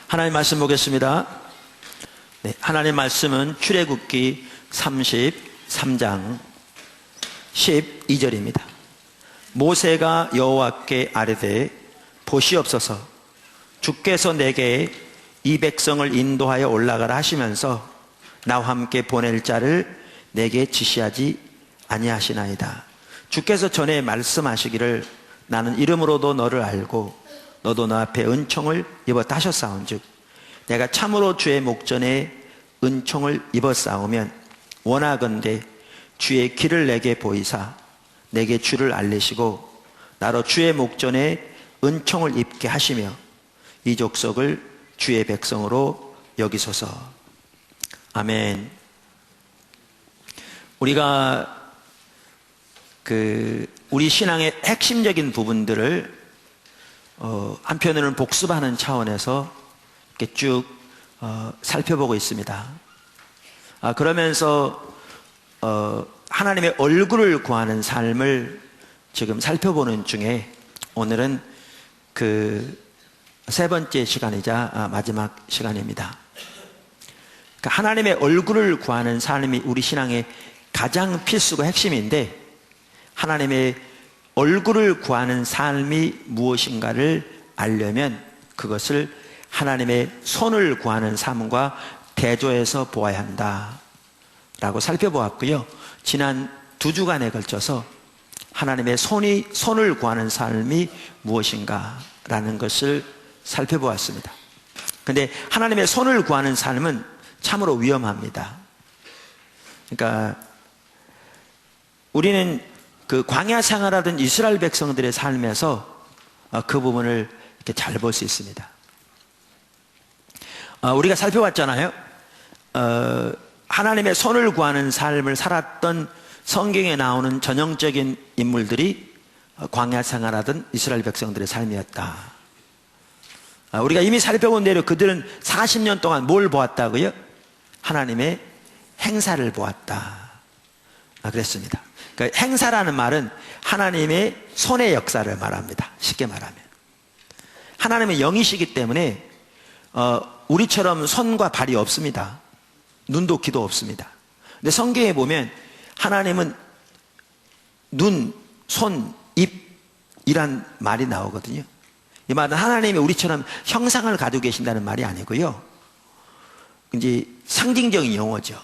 하나님 말씀 보겠습니다. 네, 하나님 말씀은 출애굽기 33장 12절입니다. 모세가 여호와께 아뢰되 보시옵소서, 주께서 내게 이 백성을 인도하여 올라가라 하시면서 나와 함께 보낼 자를 내게 지시하지 아니하시나이다. 주께서 전에 말씀하시기를 나는 이름으로도 너를 알고 너도 너 앞에 은총을 입었다 하셨사온즉 내가 참으로 주의 목전에 은총을 입었사오면 원하건대 주의 길을 내게 보이사 내게 주를 알리시고 나로 주의 목전에 은총을 입게 하시며 이 족속을 주의 백성으로 여기소서. 아멘. 우리가 우리 신앙의 핵심적인 부분들을 한편으로는 복습하는 차원에서 이렇게 쭉 살펴보고 있습니다. 그러면서 하나님의 얼굴을 구하는 삶을 지금 살펴보는 중에 오늘은 세 번째 시간이자 마지막 시간입니다. 그러니까 하나님의 얼굴을 구하는 삶이 우리 신앙의 가장 필수고 핵심인데, 하나님의 얼굴을 구하는 삶이 무엇인가를 알려면 그것을 하나님의 손을 구하는 삶과 대조해서 보아야 한다라고 살펴보았고요. 지난 2주간에 걸쳐서 하나님의 손을 구하는 삶이 무엇인가라는 것을 살펴보았습니다. 그런데 하나님의 손을 구하는 삶은 참으로 위험합니다. 그러니까 우리는 광야 생활하던 이스라엘 백성들의 삶에서 그 부분을 이렇게 잘 볼 수 있습니다. 우리가 살펴봤잖아요. 하나님의 손을 구하는 삶을 살았던 성경에 나오는 전형적인 인물들이 광야 생활하던 이스라엘 백성들의 삶이었다. 우리가 이미 살펴본 대로 그들은 40년 동안 뭘 보았다고요? 하나님의 행사를 보았다. 그랬습니다. 그러니까 행사라는 말은 하나님의 손의 역사를 말합니다. 쉽게 말하면 하나님은 영이시기 때문에 우리처럼 손과 발이 없습니다. 눈도 귀도 없습니다. 근데 성경에 보면 하나님은 눈, 손, 입이란 말이 나오거든요. 이 말은 하나님이 우리처럼 형상을 가지고 계신다는 말이 아니고요, 이제 상징적인 용어죠.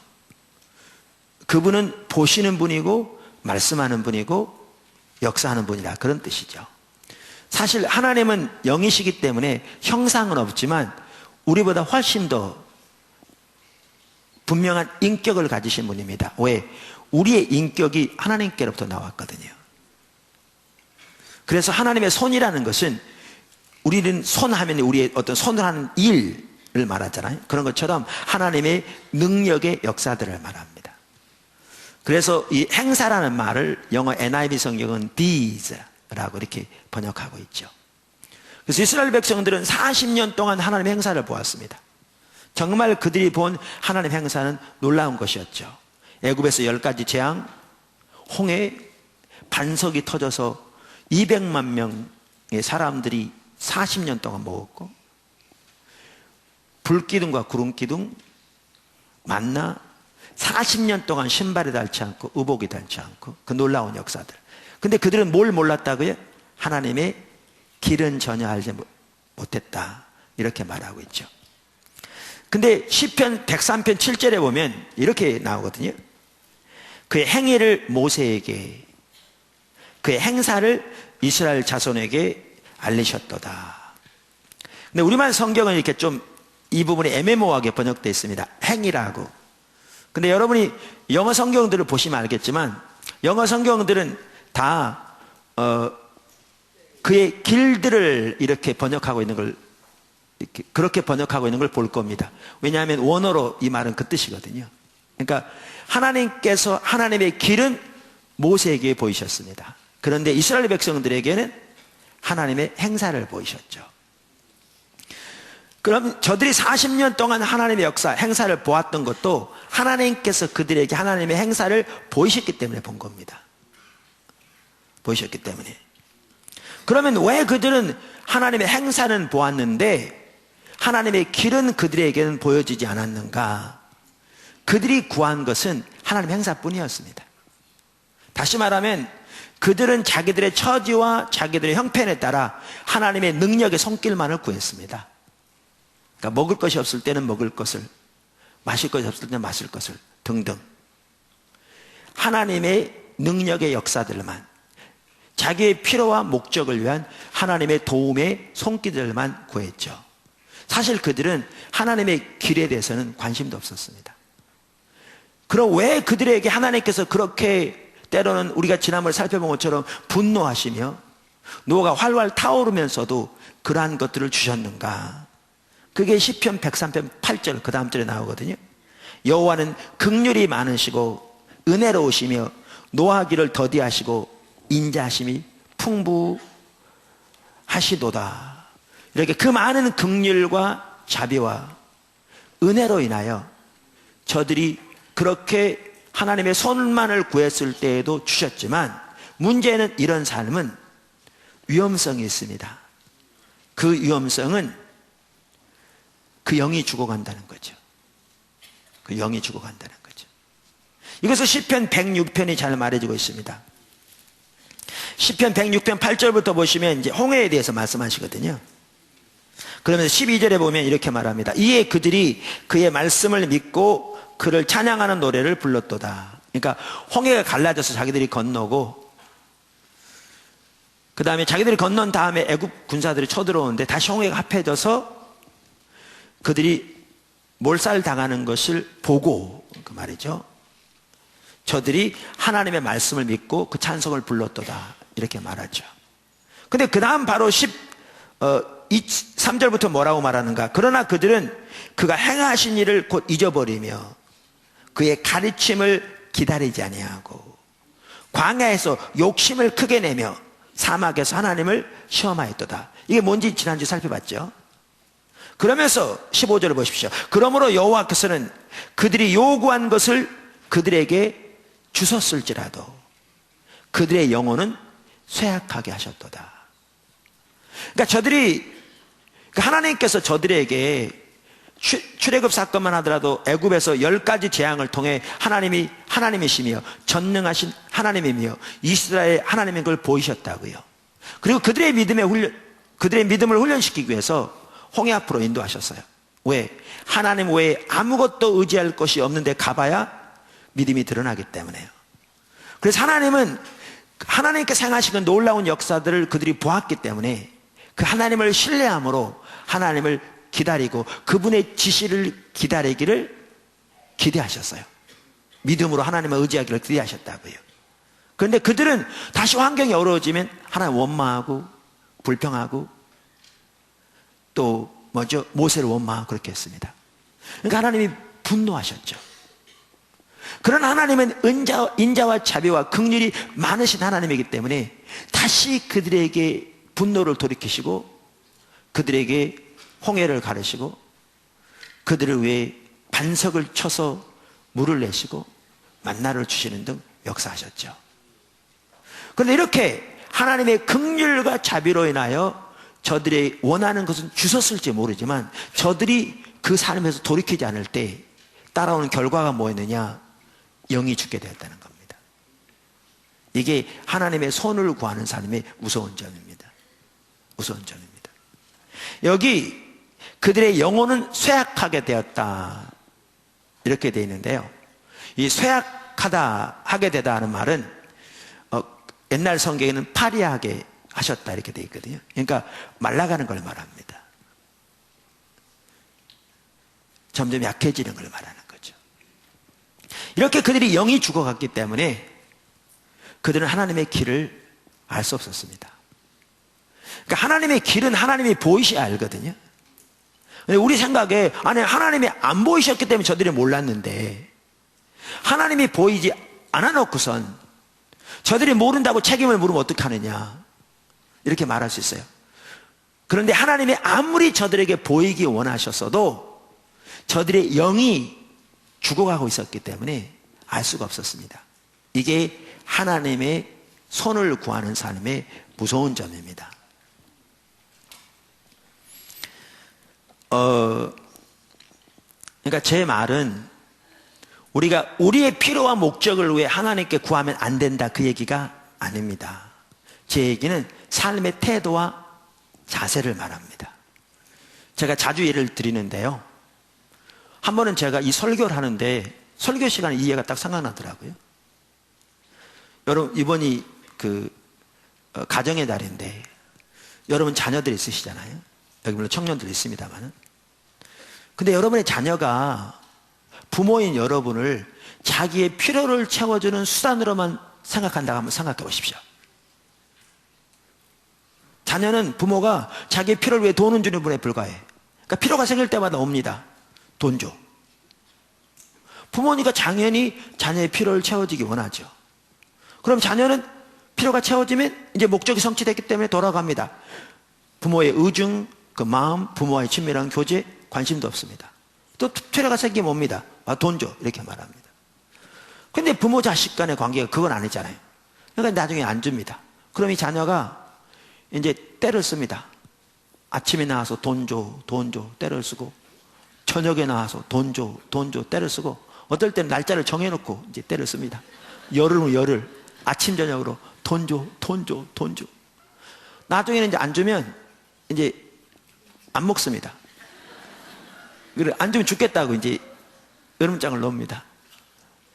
그분은 보시는 분이고 말씀하는 분이고 역사하는 분이라, 그런 뜻이죠. 사실 하나님은 영이시기 때문에 형상은 없지만 우리보다 훨씬 더 분명한 인격을 가지신 분입니다. 왜? 우리의 인격이 하나님께로부터 나왔거든요. 그래서 하나님의 손이라는 것은, 우리는 손하면 우리의 어떤 손을 하는 일을 말하잖아요. 그런 것처럼 하나님의 능력의 역사들을 말합니다. 그래서 이 행사라는 말을 영어 NIV 성경은 deeds라고 이렇게 번역하고 있죠. 그래서 이스라엘 백성들은 40년 동안 하나님의 행사를 보았습니다. 정말 그들이 본 하나님의 행사는 놀라운 것이었죠. 애굽에서 10가지 재앙, 홍해, 반석이 터져서 200만 명의 사람들이 40년 동안 먹었고, 불기둥과 구름기둥, 만나, 40년 동안 신발이 닳지 않고 의복이 닳지 않고, 그 놀라운 역사들. 근데 그들은 뭘 몰랐다고요? 하나님의 길은 전혀 알지 못했다, 이렇게 말하고 있죠. 근데 시편 103편 7절에 보면 이렇게 나오거든요. 그의 행위를 모세에게, 그의 행사를 이스라엘 자손에게 알리셨도다. 근데 우리말 성경은 이렇게 좀 이 부분이 애매모호하게 번역되어 있습니다. 행위라고. 근데 여러분이 영어 성경들을 보시면 알겠지만, 영어 성경들은 다 그의 길들을 이렇게 번역하고 있는 걸, 이렇게 그렇게 번역하고 있는 걸 볼 겁니다. 왜냐하면 원어로 이 말은 그 뜻이거든요. 그러니까 하나님께서, 하나님의 길은 모세에게 보이셨습니다. 그런데 이스라엘 백성들에게는 하나님의 행사를 보이셨죠. 그럼 저들이 40년 동안 하나님의 역사, 행사를 보았던 것도 하나님께서 그들에게 하나님의 행사를 보이셨기 때문에 본 겁니다. 보이셨기 때문에. 그러면 왜 그들은 하나님의 행사는 보았는데 하나님의 길은 그들에게는 보여지지 않았는가? 그들이 구한 것은 하나님의 행사뿐이었습니다. 다시 말하면 그들은 자기들의 처지와 자기들의 형편에 따라 하나님의 능력의 손길만을 구했습니다. 그러니까 먹을 것이 없을 때는 먹을 것을, 마실 것이 없을 때는 마실 것을 등등 하나님의 능력의 역사들만, 자기의 필요와 목적을 위한 하나님의 도움의 손길들만 구했죠. 사실 그들은 하나님의 길에 대해서는 관심도 없었습니다. 그럼 왜 그들에게 하나님께서 그렇게 때로는 우리가 지난번에 살펴본 것처럼 분노하시며 노가 활활 타오르면서도 그러한 것들을 주셨는가? 그게 시편 103편 8절 그 다음 절에 나오거든요. 여호와는 긍휼이 많으시고 은혜로우시며 노하기를 더디하시고 인자하심이 풍부하시도다. 이렇게 그 많은 긍휼과 자비와 은혜로 인하여 저들이 그렇게 하나님의 손만을 구했을 때에도 주셨지만, 문제는 이런 삶은 위험성이 있습니다. 그 위험성은 그 영이 죽어간다는 거죠. 그 영이 죽어간다는 거죠. 이것을 시편 106편이 잘 말해주고 있습니다. 시편 106편 8절부터 보시면 이제 홍해에 대해서 말씀하시거든요. 그러면서 12절에 보면 이렇게 말합니다. 이에 그들이 그의 말씀을 믿고 그를 찬양하는 노래를 불렀도다. 그러니까 홍해가 갈라져서 자기들이 건너고, 그 다음에 자기들이 건넌 다음에 애굽 군사들이 쳐들어오는데 다시 홍해가 합해져서 그들이 몰살당하는 것을 보고, 그 말이죠, 저들이 하나님의 말씀을 믿고 그 찬송을 불렀도다, 이렇게 말하죠. 근데 그 다음 바로 3절부터 뭐라고 말하는가? 그러나 그들은 그가 행하신 일을 곧 잊어버리며 그의 가르침을 기다리지 아니하고 광야에서 욕심을 크게 내며 사막에서 하나님을 시험하였도다. 이게 뭔지 지난주에 살펴봤죠. 그러면서 15절을 보십시오. 그러므로 여호와께서는 그들이 요구한 것을 그들에게 주셨을지라도 그들의 영혼은 쇠약하게 하셨도다. 그러니까 하나님께서 저들에게 출애굽 사건만 하더라도 애굽에서 10가지 재앙을 통해 하나님이시며 전능하신 하나님이며 이스라엘 하나님인 걸 보이셨다고요. 그리고 그들의 믿음을 훈련시키기 위해서 홍해 앞으로 인도하셨어요. 왜? 하나님 외에 아무것도 의지할 것이 없는데 가봐야 믿음이 드러나기 때문에요. 그래서 하나님은 하나님께서 행하시는 놀라운 역사들을 그들이 보았기 때문에 그 하나님을 신뢰함으로 하나님을 기다리고 그분의 지시를 기다리기를 기대하셨어요. 믿음으로 하나님을 의지하기를 기대하셨다고요. 그런데 그들은 다시 환경이 어려워지면 하나님 원망하고 불평하고 또 모세를 원망하고 그렇게 했습니다. 그러니까 하나님이 분노하셨죠. 그런 하나님은 인자와 자비와 긍휼이 많으신 하나님이기 때문에 다시 그들에게 분노를 돌이키시고 그들에게 홍해를 가르시고 그들을 위해 반석을 쳐서 물을 내시고 만나를 주시는 등 역사하셨죠. 그런데 이렇게 하나님의 긍휼과 자비로 인하여 저들이 원하는 것은 주셨을지 모르지만 저들이 그 삶에서 돌이키지 않을 때 따라오는 결과가 뭐였느냐? 영이 죽게 되었다는 겁니다. 이게 하나님의 손을 구하는 삶의 무서운 점입니다. 무서운 점입니다. 여기 그들의 영혼은 쇠약하게 되었다, 이렇게 되어 있는데요. 이 하게 되다 하는 말은 옛날 성경에는 파리하게 하셨다 이렇게 되어 있거든요. 그러니까 말라가는 걸 말합니다. 점점 약해지는 걸 말하는 거죠. 이렇게 그들이 영이 죽어갔기 때문에 그들은 하나님의 길을 알 수 없었습니다. 그러니까 하나님의 길은 하나님이 보이셔야 알거든요. 근데 우리 생각에 아니 하나님이 안 보이셨기 때문에 저들이 몰랐는데 하나님이 보이지 않아 놓고선 저들이 모른다고 책임을 물으면 어떡하느냐, 이렇게 말할 수 있어요. 그런데 하나님이 아무리 저들에게 보이기 원하셨어도 저들의 영이 죽어가고 있었기 때문에 알 수가 없었습니다. 이게 하나님의 손을 구하는 삶의 무서운 점입니다. 그러니까 제 말은 우리가 우리의 필요와 목적을 위해 하나님께 구하면 안 된다, 그 얘기가 아닙니다. 제 얘기는 삶의 태도와 자세를 말합니다. 제가 자주 예를 드리는데요. 한 번은 제가 이 설교를 하는데 설교 시간에 이 예가 딱 생각나더라고요. 여러분, 이번이 가정의 달인데 여러분 자녀들 있으시잖아요. 여기 물론 청년들 있습니다만, 근데 여러분의 자녀가 부모인 여러분을 자기의 필요를 채워주는 수단으로만 생각한다고 한번 생각해 보십시오. 자녀는 부모가 자기의 필요를 위해 돈을 주는 분에 불과해. 그러니까 필요가 생길 때마다 옵니다. 돈 줘. 부모니까 당연히 자녀의 필요를 채워주기 원하죠. 그럼 자녀는 필요가 채워지면 이제 목적이 성취됐기 때문에 돌아갑니다. 부모의 의중, 그 마음, 부모와의 친밀한 교제, 관심도 없습니다. 또 필요가 생기면 옵니다. 돈 줘, 이렇게 말합니다. 근데 부모 자식 간의 관계가 그건 아니잖아요. 그러니까 나중에 안 줍니다. 그럼 이 자녀가 이제 때를 씁니다. 아침에 나와서 돈 줘, 돈 줘, 때를 쓰고, 저녁에 나와서 돈 줘, 돈 줘, 때를 쓰고, 어떨 때는 날짜를 정해놓고 이제 때를 씁니다. 열흘은 열흘, 아침 저녁으로 돈 줘, 돈 줘, 돈 줘. 나중에는 이제 안 주면 이제 안 먹습니다. 안 주면 죽겠다고 이제 여름장을 넣습니다.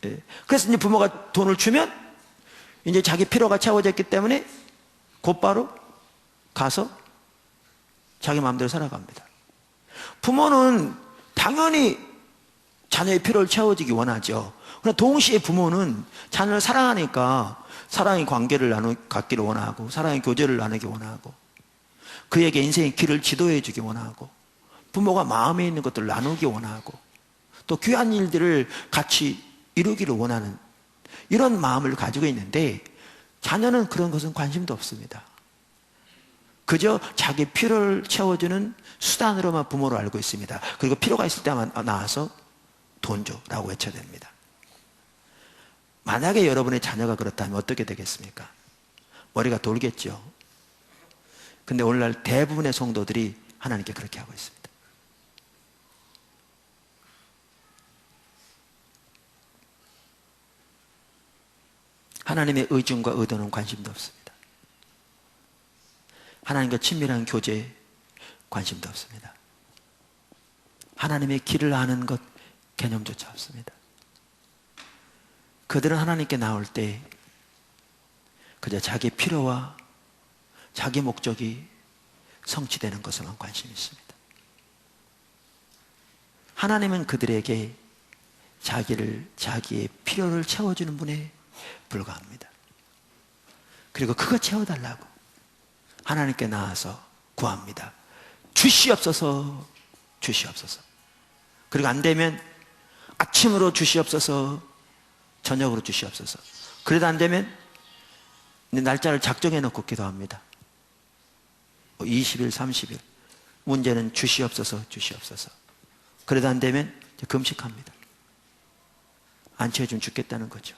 예. 그래서 이제 부모가 돈을 주면 이제 자기 필요가 채워졌기 때문에 곧바로 가서 자기 마음대로 살아갑니다. 부모는 당연히 자녀의 필요를 채워주기 원하죠. 그러나 동시에 부모는 자녀를 사랑하니까 사랑의 관계를 갖기를 원하고, 사랑의 교제를 나누기 원하고, 그에게 인생의 길을 지도해 주기 원하고, 부모가 마음에 있는 것들을 나누기 원하고, 또 귀한 일들을 같이 이루기를 원하는 이런 마음을 가지고 있는데, 자녀는 그런 것은 관심도 없습니다. 그저 자기 필요를 채워주는 수단으로만 부모를 알고 있습니다. 그리고 필요가 있을 때만 나와서 돈 줘라고 외쳐야 됩니다. 만약에 여러분의 자녀가 그렇다면 어떻게 되겠습니까? 머리가 돌겠죠. 근데 오늘날 대부분의 성도들이 하나님께 그렇게 하고 있습니다. 하나님의 의중과 의도는 관심도 없습니다. 하나님과 친밀한 교제에 관심도 없습니다. 하나님의 길을 아는 것 개념조차 없습니다. 그들은 하나님께 나올 때 그저 자기 필요와 자기 목적이 성취되는 것에만 관심이 있습니다. 하나님은 그들에게 자기의 필요를 채워주는 분에 불과합니다. 그리고 그거 채워달라고 하나님께 나와서 구합니다. 주시옵소서, 주시옵소서. 그리고 안 되면 아침으로 주시옵소서, 저녁으로 주시옵소서. 그래도 안 되면 날짜를 작정해 놓고 기도합니다. 20일, 30일. 문제는 주시옵소서, 주시옵소서. 그래도 안 되면 금식합니다. 안 채워주면 죽겠다는 거죠.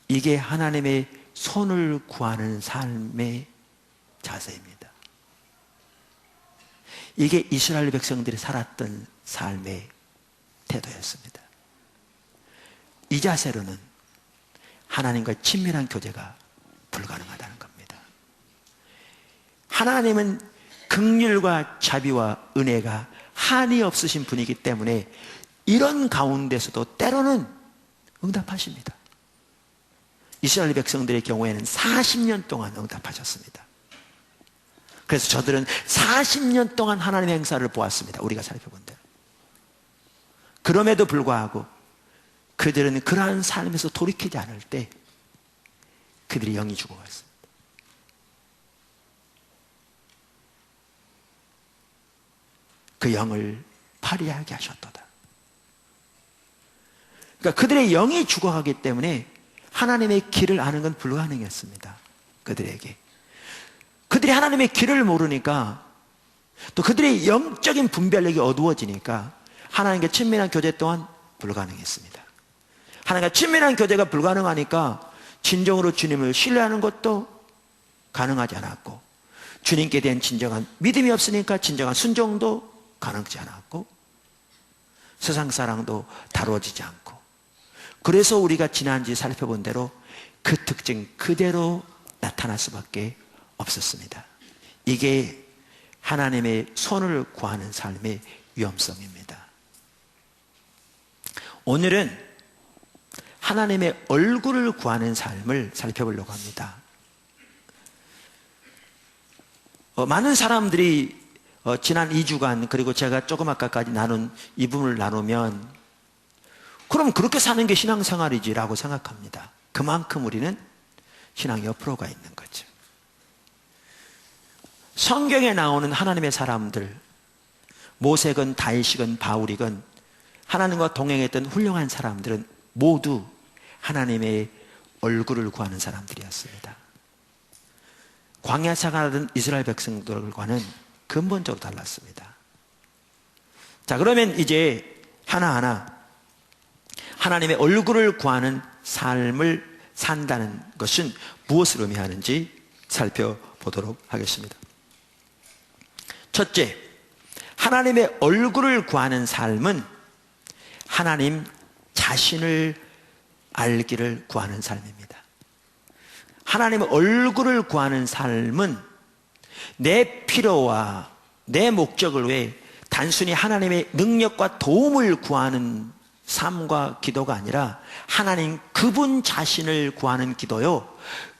이게 하나님의 손을 구하는 삶의 자세입니다. 이게 이스라엘 백성들이 살았던 삶의 태도였습니다. 이 자세로는 하나님과 친밀한 교제가 불가능하다는 겁니다. 하나님은 긍휼과 자비와 은혜가 한이 없으신 분이기 때문에 이런 가운데서도 때로는 응답하십니다. 이스라엘 백성들의 경우에는 40년 동안 응답하셨습니다. 그래서 저들은 40년 동안 하나님의 행사를 보았습니다. 우리가 살펴본 대로. 그럼에도 불구하고 그들은 그러한 삶에서 돌이키지 않을 때 그들이 영이 죽어갔습니다. 그 영을 파리하게 하셨도다. 그러니까 그들의 영이 죽어가기 때문에 하나님의 길을 아는 건 불가능했습니다. 그들에게. 그들이 하나님의 길을 모르니까, 또 그들의 영적인 분별력이 어두워지니까 하나님과 친밀한 교제 또한 불가능했습니다. 하나님과 친밀한 교제가 불가능하니까 진정으로 주님을 신뢰하는 것도 가능하지 않았고, 주님께 대한 진정한 믿음이 없으니까 진정한 순종도 가능하지 않았고, 세상 사랑도 다루어지지 않고, 그래서 우리가 지난주에 살펴본 대로 그 특징 그대로 나타날 수밖에 없었습니다. 이게 하나님의 손을 구하는 삶의 위험성입니다. 오늘은 하나님의 얼굴을 구하는 삶을 살펴보려고 합니다. 많은 사람들이 지난 2주간 그리고 제가 조금 아까까지 나눈 이 부분을 나누면, 그럼 그렇게 사는 게 신앙생활이지라고 생각합니다. 그만큼 우리는 신앙 옆으로가 있는 거죠. 성경에 나오는 하나님의 사람들, 모세건 다윗이건 바울이건 하나님과 동행했던 훌륭한 사람들은 모두 하나님의 얼굴을 구하는 사람들이었습니다. 광야 생활하던 이스라엘 백성들과는 근본적으로 달랐습니다. 자, 그러면 이제 하나하나 하나님의 얼굴을 구하는 삶을 산다는 것은 무엇을 의미하는지 살펴보도록 하겠습니다. 첫째, 하나님의 얼굴을 구하는 삶은 하나님 자신을 알기를 구하는 삶입니다. 하나님의 얼굴을 구하는 삶은 내 필요와 내 목적을 위해 단순히 하나님의 능력과 도움을 구하는 삶과 기도가 아니라 하나님 그분 자신을 구하는 기도요,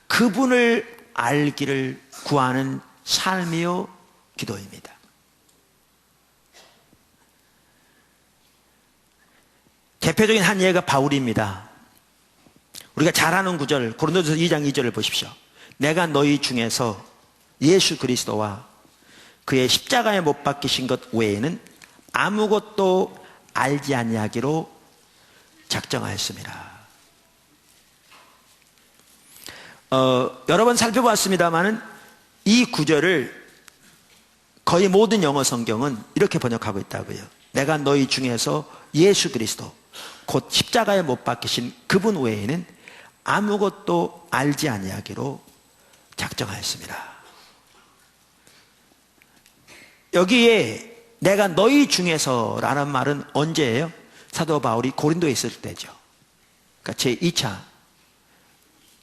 그분을 알기를 구하는 삶이요 기도입니다. 대표적인 한 예가 바울입니다. 우리가 잘 아는 구절, 고린도전서 2장 2절을 보십시오. 내가 너희 중에서 예수 그리스도와 그의 십자가에 못 박히신 것 외에는 아무것도 알지 아니하기로 작정하였습니다. 여러 번 살펴봤습니다마는 이 구절을 거의 모든 영어 성경은 이렇게 번역하고 있다고요. 내가 너희 중에서 예수 그리스도 곧 십자가에 못 박히신 그분 외에는 아무것도 알지 아니하기로 작정하였습니다. 여기에 내가 너희 중에서라는 말은 언제예요? 사도 바울이 고린도에 있을 때죠. 그러니까 제2차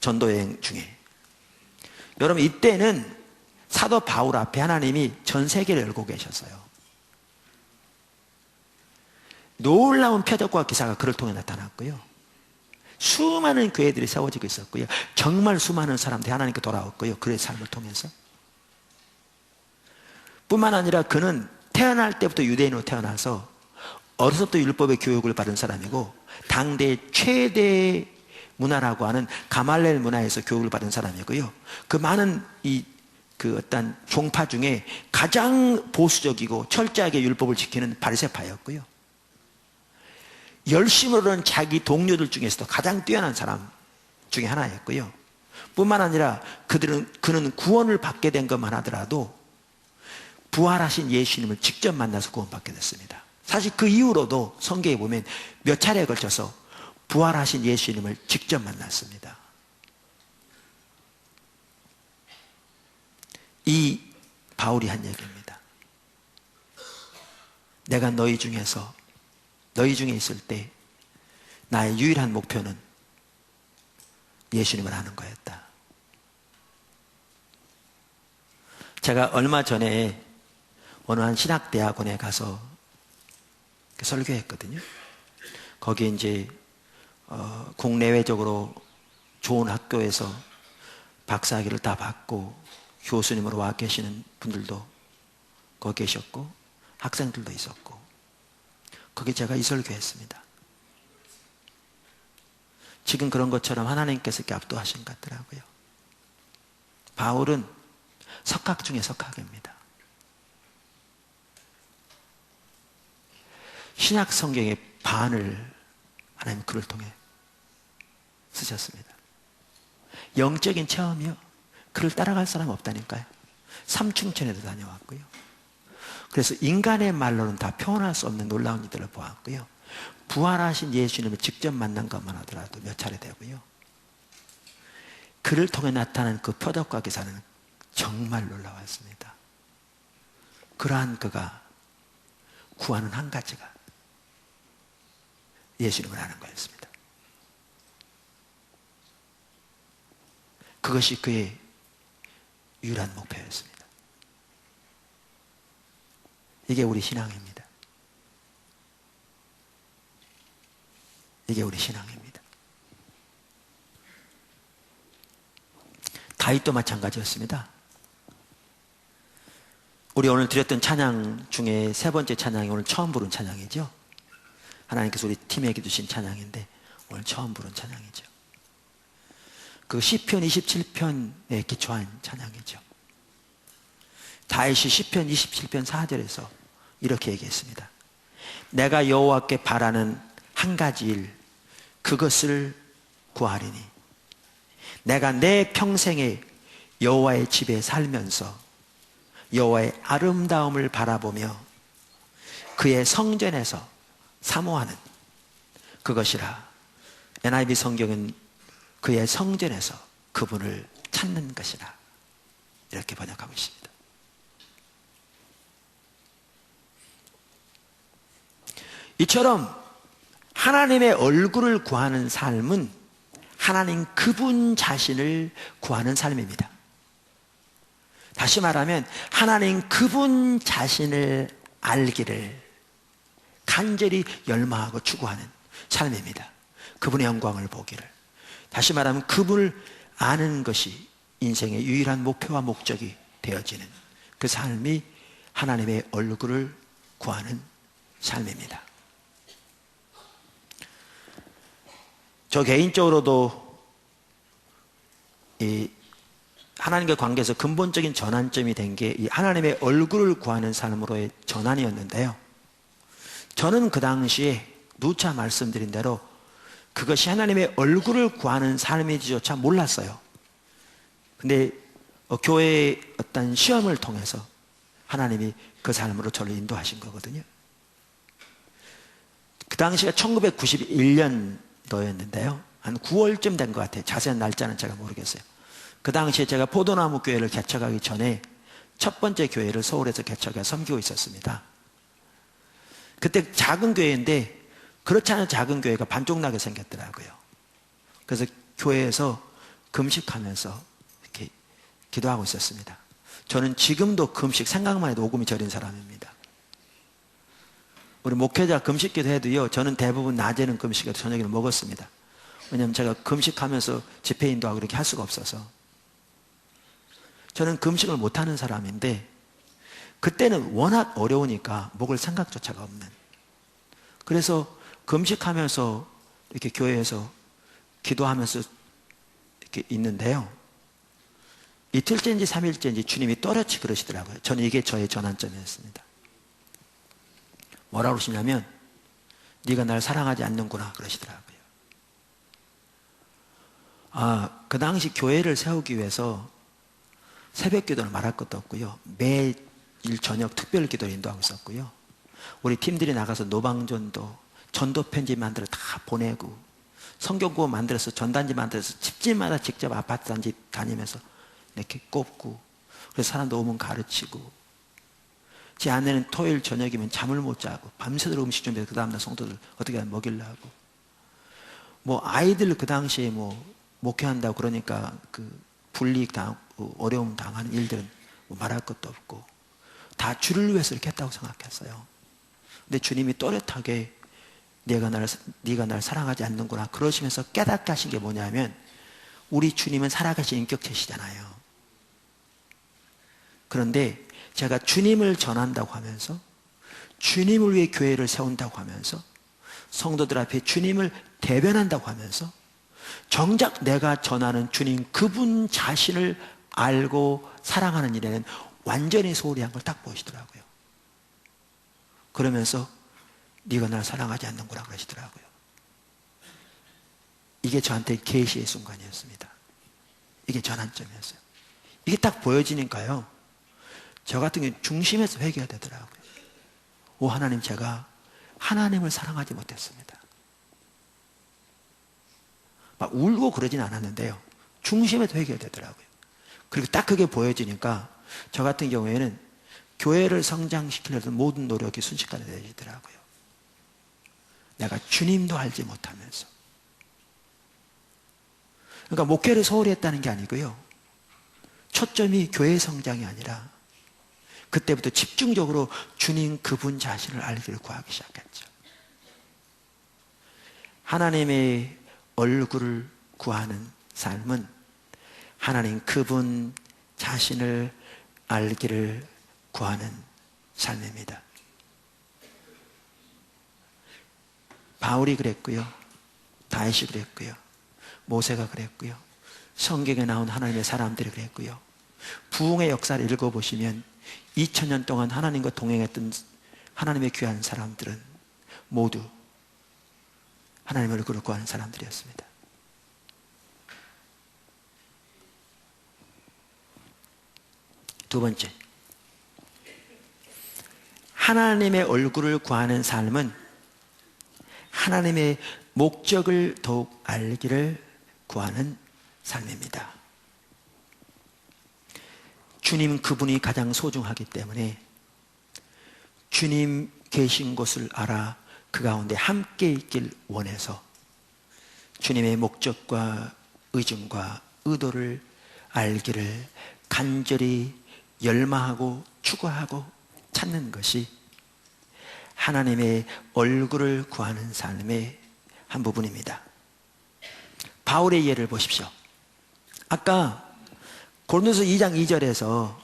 전도여행 중에. 여러분, 이때는 사도 바울 앞에 하나님이 전 세계를 열고 계셨어요. 놀라운 표적과 기사가 그를 통해 나타났고요. 수많은 교회들이 세워지고 있었고요. 정말 수많은 사람들이 하나님께 돌아왔고요. 그의 삶을 통해서. 뿐만 아니라 그는 태어날 때부터 유대인으로 태어나서 어려서 또 율법의 교육을 받은 사람이고, 당대 최대 문화라고 하는 가말렐 문화에서 교육을 받은 사람이고요. 그 많은 어떤 종파 중에 가장 보수적이고 철저하게 율법을 지키는 바리새파였고요. 열심으로는 자기 동료들 중에서도 가장 뛰어난 사람 중에 하나였고요. 뿐만 아니라 그는 구원을 받게 된 것만 하더라도 부활하신 예수님을 직접 만나서 구원받게 됐습니다. 사실 그 이후로도 성경에 보면 몇 차례에 걸쳐서 부활하신 예수님을 직접 만났습니다. 이 바울이 한 얘기입니다. 내가 너희 중에 있을 때 나의 유일한 목표는 예수님을 아는 거였다. 제가 얼마 전에 어느 한 신학대학원에 가서 설교했거든요. 거기에 이제 국내외적으로 좋은 학교에서 박사학위를 다 받고 교수님으로 와 계시는 분들도 거기 계셨고 학생들도 있었고, 거기 제가 이 설교했습니다. 지금 그런 것처럼 하나님께서 이렇게 압도하신 것 같더라고요. 바울은 석학 중에 석학입니다. 신약 성경의 반을 하나님 그를 통해 쓰셨습니다. 영적인 체험이요. 그를 따라갈 사람 없다니까요. 삼층천에도 다녀왔고요. 그래서 인간의 말로는 다 표현할 수 없는 놀라운 일들을 보았고요. 부활하신 예수님을 직접 만난 것만 하더라도 몇 차례 되고요. 그를 통해 나타난 그 표적과 기사는 정말 놀라웠습니다. 그러한 그가 구하는 한 가지가 예수님을 아는 거였습니다. 그것이 그의 유일한 목표였습니다. 이게 우리 신앙입니다. 이게 우리 신앙입니다. 다윗도 마찬가지였습니다. 우리 오늘 드렸던 찬양 중에 세 번째 찬양이 오늘 처음 부른 찬양이죠. 하나님께서 우리 팀에게 주신 찬양인데 오늘 처음 부른 찬양이죠. 그 시편 27편에 기초한 찬양이죠. 다윗이 시편 27편 4절에서 이렇게 얘기했습니다. 내가 여호와께 바라는 한 가지 일, 그것을 구하리니 내가 내 평생에 여호와의 집에 살면서 여호와의 아름다움을 바라보며 그의 성전에서 사모하는 그것이라. NIV 성경은 그의 성전에서 그분을 찾는 것이라 이렇게 번역하고 있습니다. 이처럼 하나님의 얼굴을 구하는 삶은 하나님 그분 자신을 구하는 삶입니다. 다시 말하면 하나님 그분 자신을 알기를 간절히 열망하고 추구하는 삶입니다. 그분의 영광을 보기를. 다시 말하면 그분을 아는 것이 인생의 유일한 목표와 목적이 되어지는 그 삶이 하나님의 얼굴을 구하는 삶입니다. 저 개인적으로도 이 하나님과 관계에서 근본적인 전환점이 된 게 이 하나님의 얼굴을 구하는 삶으로의 전환이었는데요. 저는 그 당시에 누차 말씀드린 대로 그것이 하나님의 얼굴을 구하는 삶인지조차 몰랐어요. 근데 교회의 어떤 시험을 통해서 하나님이 그 삶으로 저를 인도하신 거거든요. 그 당시가 1991년도였는데요. 한 9월쯤 된 것 같아요. 자세한 날짜는 제가 모르겠어요. 그 당시에 제가 포도나무 교회를 개척하기 전에 첫 번째 교회를 서울에서 개척해 섬기고 있었습니다. 그때 작은 교회인데 그렇지 않은 작은 교회가 반쪽나게 생겼더라고요. 그래서 교회에서 금식하면서 이렇게 기도하고 있었습니다. 저는 지금도 금식 생각만 해도 오금이 저린 사람입니다. 우리 목회자 금식 기도해도요, 저는 대부분 낮에는 금식해도 저녁에는 먹었습니다. 왜냐하면 제가 금식하면서 집회 인도하고 그렇게 할 수가 없어서. 저는 금식을 못하는 사람인데 그때는 워낙 어려우니까 먹을 생각조차가 없는. 그래서 금식하면서 이렇게 교회에서 기도하면서 이렇게 있는데요. 이틀째인지 3일째인지 주님이 또렷이 그러시더라고요. 저는 이게 저의 전환점이었습니다. 뭐라고 그러시냐면 네가 날 사랑하지 않는구나 그러시더라고요. 그 당시 교회를 세우기 위해서 새벽 기도는 말할 것도 없고요. 매일 저녁 특별 기도를 인도하고 있었고요. 우리 팀들이 나가서 노방전도, 전도 편지 만들어 다 보내고, 성경구호 만들어서 전단지 만들어서 집집마다 직접 아파트 단지 다니면서 이렇게 꼽고, 그래서 사람도 오면 가르치고, 제 아내는 토요일 저녁이면 잠을 못 자고 밤새도록 음식 준비해서 그 다음날 성도들 어떻게 먹이려고, 뭐 아이들 그 당시에 뭐 목회한다고 그러니까 그 불이익 당하고 어려움 당하는 일들은 뭐 말할 것도 없고 다 주를 위해서 이렇게 했다고 생각했어요. 근데 주님이 또렷하게 네가 날 사랑하지 않는구나 그러시면서 깨닫게 하신 게 뭐냐면, 우리 주님은 살아계신 인격체시잖아요. 그런데 제가 주님을 전한다고 하면서, 주님을 위해 교회를 세운다고 하면서, 성도들 앞에 주님을 대변한다고 하면서, 정작 내가 전하는 주님 그분 자신을 알고 사랑하는 일에는 완전히 소홀히 한 걸 딱 보시더라고요. 그러면서 네가 날 사랑하지 않는구나 그러시더라고요. 이게 저한테 계시의 순간이었습니다. 이게 전환점이었어요. 이게 딱 보여지니까요, 저 같은 경우 중심에서 회개가 되더라고요. 오 하나님, 제가 하나님을 사랑하지 못했습니다. 막 울고 그러진 않았는데요, 중심에서 회개가 되더라고요. 그리고 딱 그게 보여지니까 저 같은 경우에는 교회를 성장시키려는 모든 노력이 순식간에 되지더라고요. 내가 주님도 알지 못하면서. 그러니까 목회를 소홀히 했다는 게 아니고요, 초점이 교회 성장이 아니라 그때부터 집중적으로 주님 그분 자신을 알기를 구하기 시작했죠. 하나님의 얼굴을 구하는 삶은 하나님 그분 자신을 알기를 구하는 삶입니다. 바울이 그랬고요, 다윗이 그랬고요, 모세가 그랬고요, 성경에 나온 하나님의 사람들이 그랬고요, 부흥의 역사를 읽어보시면 2000년 동안 하나님과 동행했던 하나님의 귀한 사람들은 모두 하나님의 얼굴을 구하는 사람들이었습니다. 두 번째, 하나님의 얼굴을 구하는 삶은 하나님의 목적을 더욱 알기를 구하는 삶입니다. 주님 그분이 가장 소중하기 때문에 주님 계신 곳을 알아 그 가운데 함께 있길 원해서 주님의 목적과 의중과 의도를 알기를 간절히 열망하고 추구하고 찾는 것이 하나님의 얼굴을 구하는 삶의 한 부분입니다. 바울의 예를 보십시오. 아까 고린도서 2장 2절에서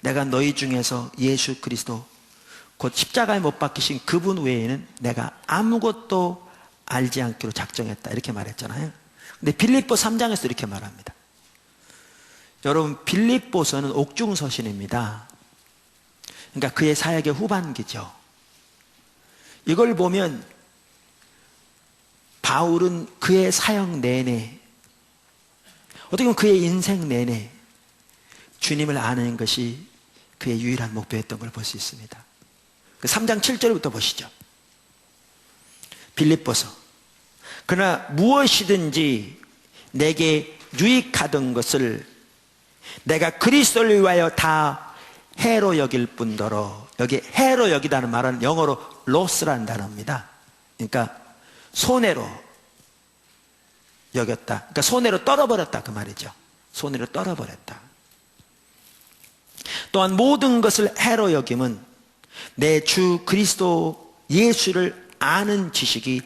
내가 너희 중에서 예수 그리스도 곧 십자가에 못 박히신 그분 외에는 내가 아무것도 알지 않기로 작정했다, 이렇게 말했잖아요. 근데 빌립보 3장에서 이렇게 말합니다. 여러분, 빌립보서는 옥중서신입니다. 그러니까 그의 사역의 후반기죠. 이걸 보면 바울은 그의 사역 내내, 어떻게 보면 그의 인생 내내 주님을 아는 것이 그의 유일한 목표였던 걸 볼 수 있습니다. 그 3장 7절부터 보시죠. 빌립보서, 그러나 무엇이든지 내게 유익하던 것을 내가 그리스도를 위하여 다 해로 여길 뿐더러, 여기 해로 여기다는 말은 영어로 로스라는 단어입니다. 그러니까 손해로 여겼다, 그러니까 손해로 떨어버렸다, 그 말이죠. 손해로 떨어버렸다. 또한 모든 것을 해로 여김은 내 주 그리스도 예수를 아는 지식이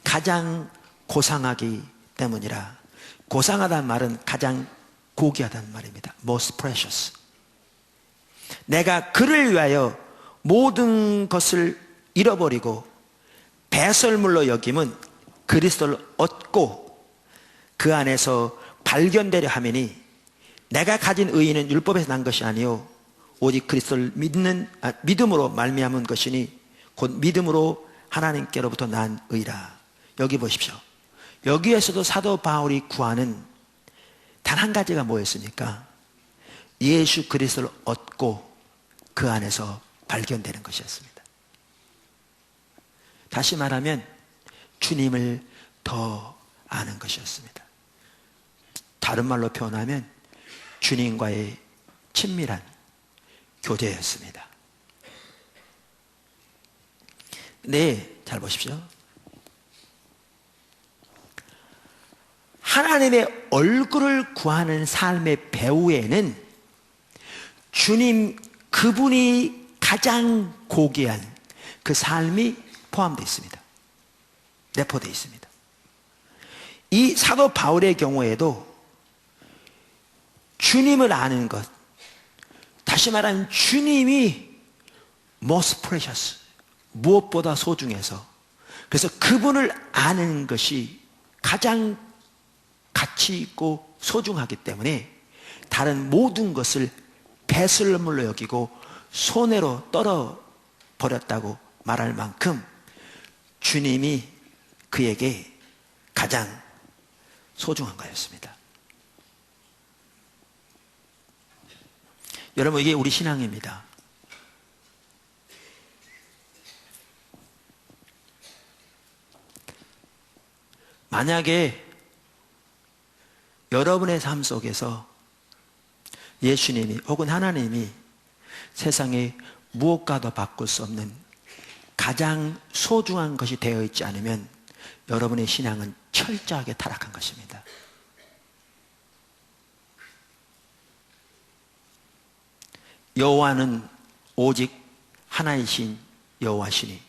가장 고상하기 때문이라. 고상하다는 말은 가장 고귀하다는 말입니다. Most precious. 내가 그를 위하여 모든 것을 잃어버리고 배설물로 여김은 그리스도를 얻고 그 안에서 발견되려 하매니 내가 가진 의의는 율법에서 난 것이 아니요 오직 그리스도를 믿음으로 말미암은 것이니 곧 믿음으로 하나님께로부터 난 의라. 여기 보십시오. 여기에서도 사도 바울이 구하는 단 한 가지가 뭐였습니까? 예수 그리스도를 얻고 그 안에서 발견되는 것이었습니다. 다시 말하면 주님을 더 아는 것이었습니다. 다른 말로 표현하면 주님과의 친밀한 교제였습니다. 네, 잘 보십시오. 하나님의 얼굴을 구하는 삶의 배후에는 주님 그분이 가장 고귀한 그 삶이 포함되어 있습니다. 내포되어 있습니다. 이 사도 바울의 경우에도 주님을 아는 것, 다시 말하면 주님이 most precious, 무엇보다 소중해서, 그래서 그분을 아는 것이 가장 가치 있고 소중하기 때문에 다른 모든 것을 배설물로 여기고 손해로 떨어버렸다고 말할 만큼 주님이 그에게 가장 소중한 거였습니다. 여러분, 이게 우리 신앙입니다. 만약에 여러분의 삶 속에서 예수님이 혹은 하나님이 세상에 무엇과도 바꿀 수 없는 가장 소중한 것이 되어 있지 않으면 여러분의 신앙은 철저하게 타락한 것입니다. 여호와는 오직 하나이신 여호와시니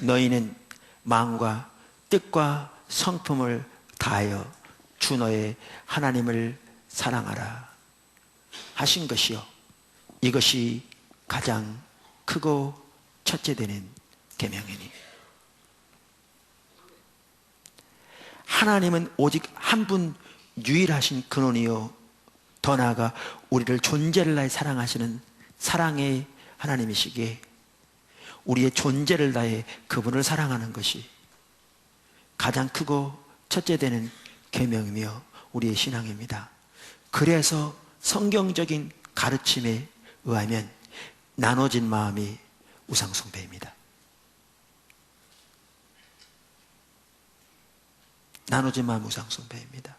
너희는 마음과 뜻과 성품을 다하여 주 너의 하나님을 사랑하라 하신 것이요, 이것이 가장 크고 첫째 되는 계명이니. 하나님은 오직 한 분 유일하신 근원이요, 더 나아가 우리를 존재를 다해 사랑하시는 사랑의 하나님이시기에 우리의 존재를 다해 그분을 사랑하는 것이 가장 크고 첫째 되는 계명이며 우리의 신앙입니다. 그래서 성경적인 가르침에 의하면 나눠진 마음이 우상숭배입니다. 나눠진 마음 우상숭배입니다.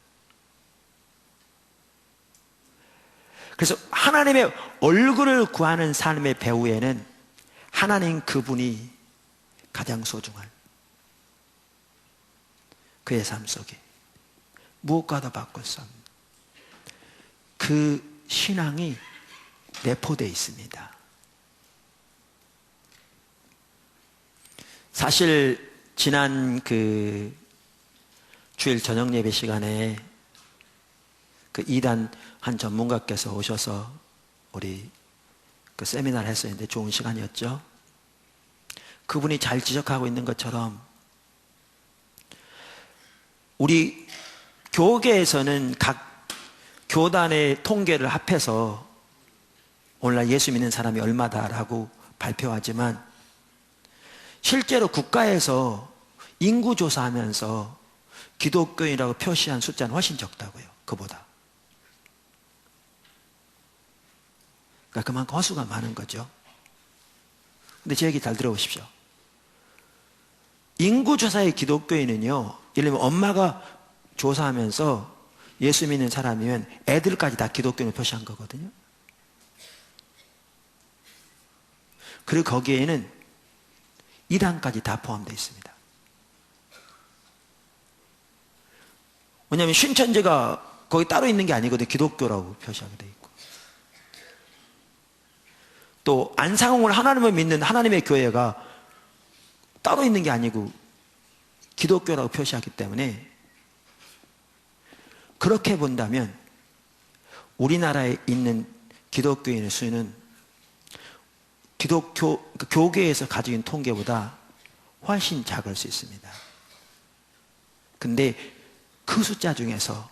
그래서 하나님의 얼굴을 구하는 삶의 배후에는 하나님 그분이 가장 소중한 그의 삶 속에 무엇과도 바꿀 수 없는 그 신앙이 내포되어 있습니다. 사실 지난 그 주일 저녁 예배 시간에 그 이단 한 전문가께서 오셔서 우리 그 세미나를 했었는데 좋은 시간이었죠. 그분이 잘 지적하고 있는 것처럼 우리 교계에서는 각 교단의 통계를 합해서 오늘날 예수 믿는 사람이 얼마다라고 발표하지만 실제로 국가에서 인구조사하면서 기독교인이라고 표시한 숫자는 훨씬 적다고요. 그보다. 그러니까 그만큼 허수가 많은 거죠. 근데 제 얘기 잘 들어보십시오. 인구조사의 기독교인은요, 예를 들면 엄마가 조사하면서 예수 믿는 사람이면 애들까지 다 기독교인을 표시한 거거든요. 그리고 거기에는 이단까지 다 포함되어 있습니다. 왜냐하면 신천지가 거기 따로 있는 게 아니거든요. 기독교라고 표시하게 돼 있고. 또 안상홍을 하나님을 믿는 하나님의 교회가 따로 있는 게 아니고 기독교라고 표시하기 때문에 그렇게 본다면 우리나라에 있는 기독교인의 수는 기독교 교계에서 가지고 있는 통계보다 훨씬 작을 수 있습니다. 근데 그 숫자 중에서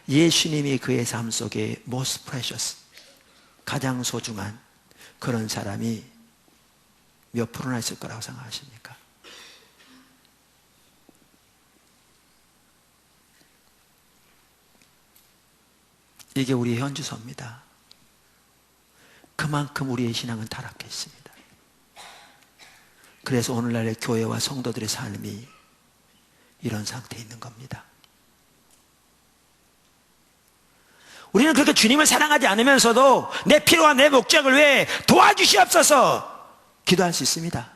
예수님이 그의 삶 속에 most precious, 가장 소중한 그런 사람이 몇 프로나 있을 거라고 생각하십니까? 이게 우리의 현주소입니다. 그만큼 우리의 신앙은 타락했습니다. 그래서 오늘날의 교회와 성도들의 삶이 이런 상태에 있는 겁니다. 우리는 그렇게 주님을 사랑하지 않으면서도 내 필요와 내 목적을 위해 도와주시옵소서 기도할 수 있습니다.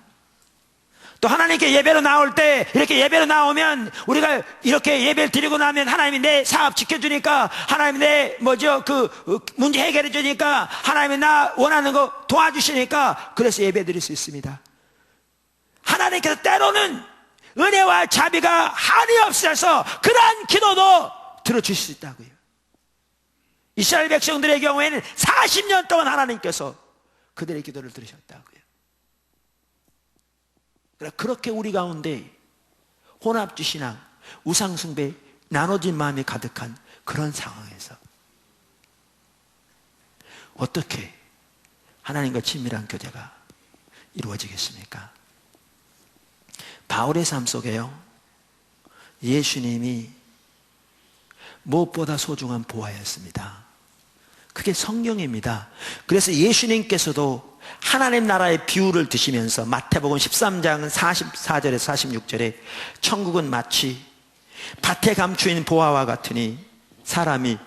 또 하나님께 예배로 나올 때 이렇게 예배로 나오면 우리가 이렇게 예배를 드리고 나면 하나님이 내 사업 지켜주니까, 하나님이 내 그 문제 해결해 주니까, 하나님이 나 원하는 거 도와주시니까 그래서 예배 드릴 수 있습니다. 하나님께서 때로는 은혜와 자비가 한이 없어서 그러한 기도도 들어주실 수 있다고요. 이스라엘 백성들의 경우에는 40년 동안 하나님께서 그들의 기도를 들으셨다고요. 그렇게 우리 가운데 혼합주 신앙, 우상숭배, 나눠진 마음이 가득한 그런 상황에서 어떻게 하나님과 친밀한 교제가 이루어지겠습니까? 바울의 삶 속에요, 예수님이 무엇보다 소중한 보화였습니다. 그게 성경입니다. 그래서 예수님께서도 하나님 나라의 비유를 드시면서 마태복음 13장 44절에서 46절에 천국은 마치 밭에 감추인 보화와 같으니 사람이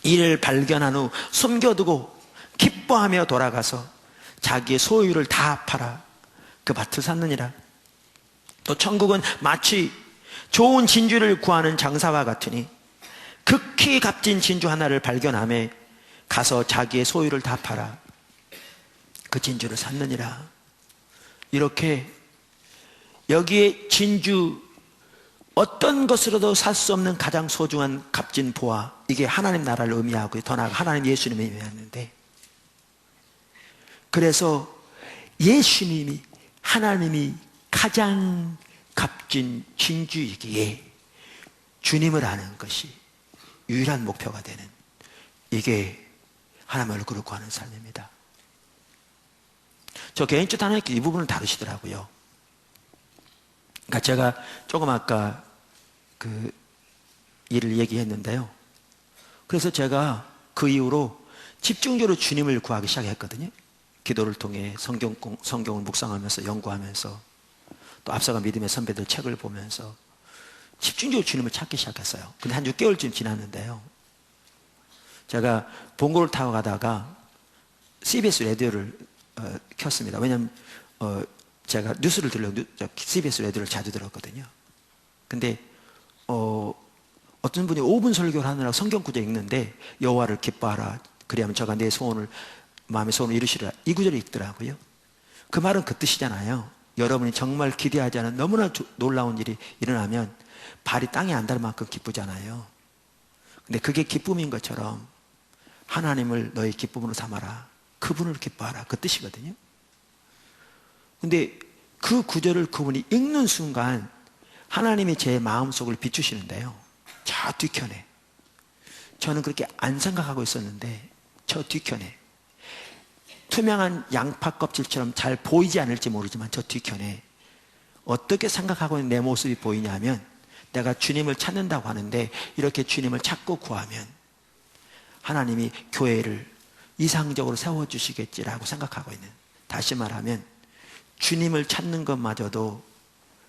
이를 발견한 후 숨겨두고 기뻐하며 돌아가서 자기의 소유를 다 팔아 그 밭을 샀느니라. 또 천국은 마치 좋은 진주를 구하는 장사와 같으니 극히 값진 진주 하나를 발견하며 가서 자기의 소유를 다 팔아 그 진주를 샀느니라. 이렇게 여기에 진주, 어떤 것으로도 살 수 없는 가장 소중한 값진 보화, 이게 하나님 나라를 의미하고 더 나아가 하나님 예수님을 의미하는데, 그래서 예수님이, 하나님이 가장 값진 진주이기에 주님을 아는 것이 유일한 목표가 되는, 이게 하나님 얼굴을 구하는 삶입니다. 저 개인적으로 하나님께 이 부분을 다루시더라고요. 그러니까 제가 조금 아까 그 일을 얘기했는데요. 그래서 제가 그 이후로 집중적으로 주님을 구하기 시작했거든요. 기도를 통해 성경을 묵상하면서 연구하면서 또 앞서간 믿음의 선배들 책을 보면서 집중적으로 주님을 찾기 시작했어요. 근데 한 6개월쯤 지났는데요. 제가 봉고를 타고 가다가 CBS 라디오를 켰습니다. 왜냐하면 제가 뉴스를 CBS 라디오를 자주 들었거든요. 근데 어떤 분이 5분 설교를 하느라고 성경 구절 읽는데 여호와를 기뻐하라, 그리하면 저가 내 소원을, 마음의 소원을 이루시리라, 이 구절이 있더라고요. 그 말은 그 뜻이잖아요. 여러분이 정말 기대하지 않은 너무나 놀라운 일이 일어나면 발이 땅에 안 닿을 만큼 기쁘잖아요. 근데 그게 기쁨인 것처럼 하나님을 너의 기쁨으로 삼아라, 그분을 기뻐하라, 그 뜻이거든요. 근데 그 구절을 그분이 읽는 순간 하나님이 제 마음속을 비추시는데요, 저 뒤편에, 저는 그렇게 안 생각하고 있었는데 저 뒤편에 투명한 양파 껍질처럼 잘 보이지 않을지 모르지만 저 뒤편에 어떻게 생각하고 있는 내 모습이 보이냐면, 내가 주님을 찾는다고 하는데 이렇게 주님을 찾고 구하면 하나님이 교회를 이상적으로 세워주시겠지라고 생각하고 있는, 다시 말하면 주님을 찾는 것마저도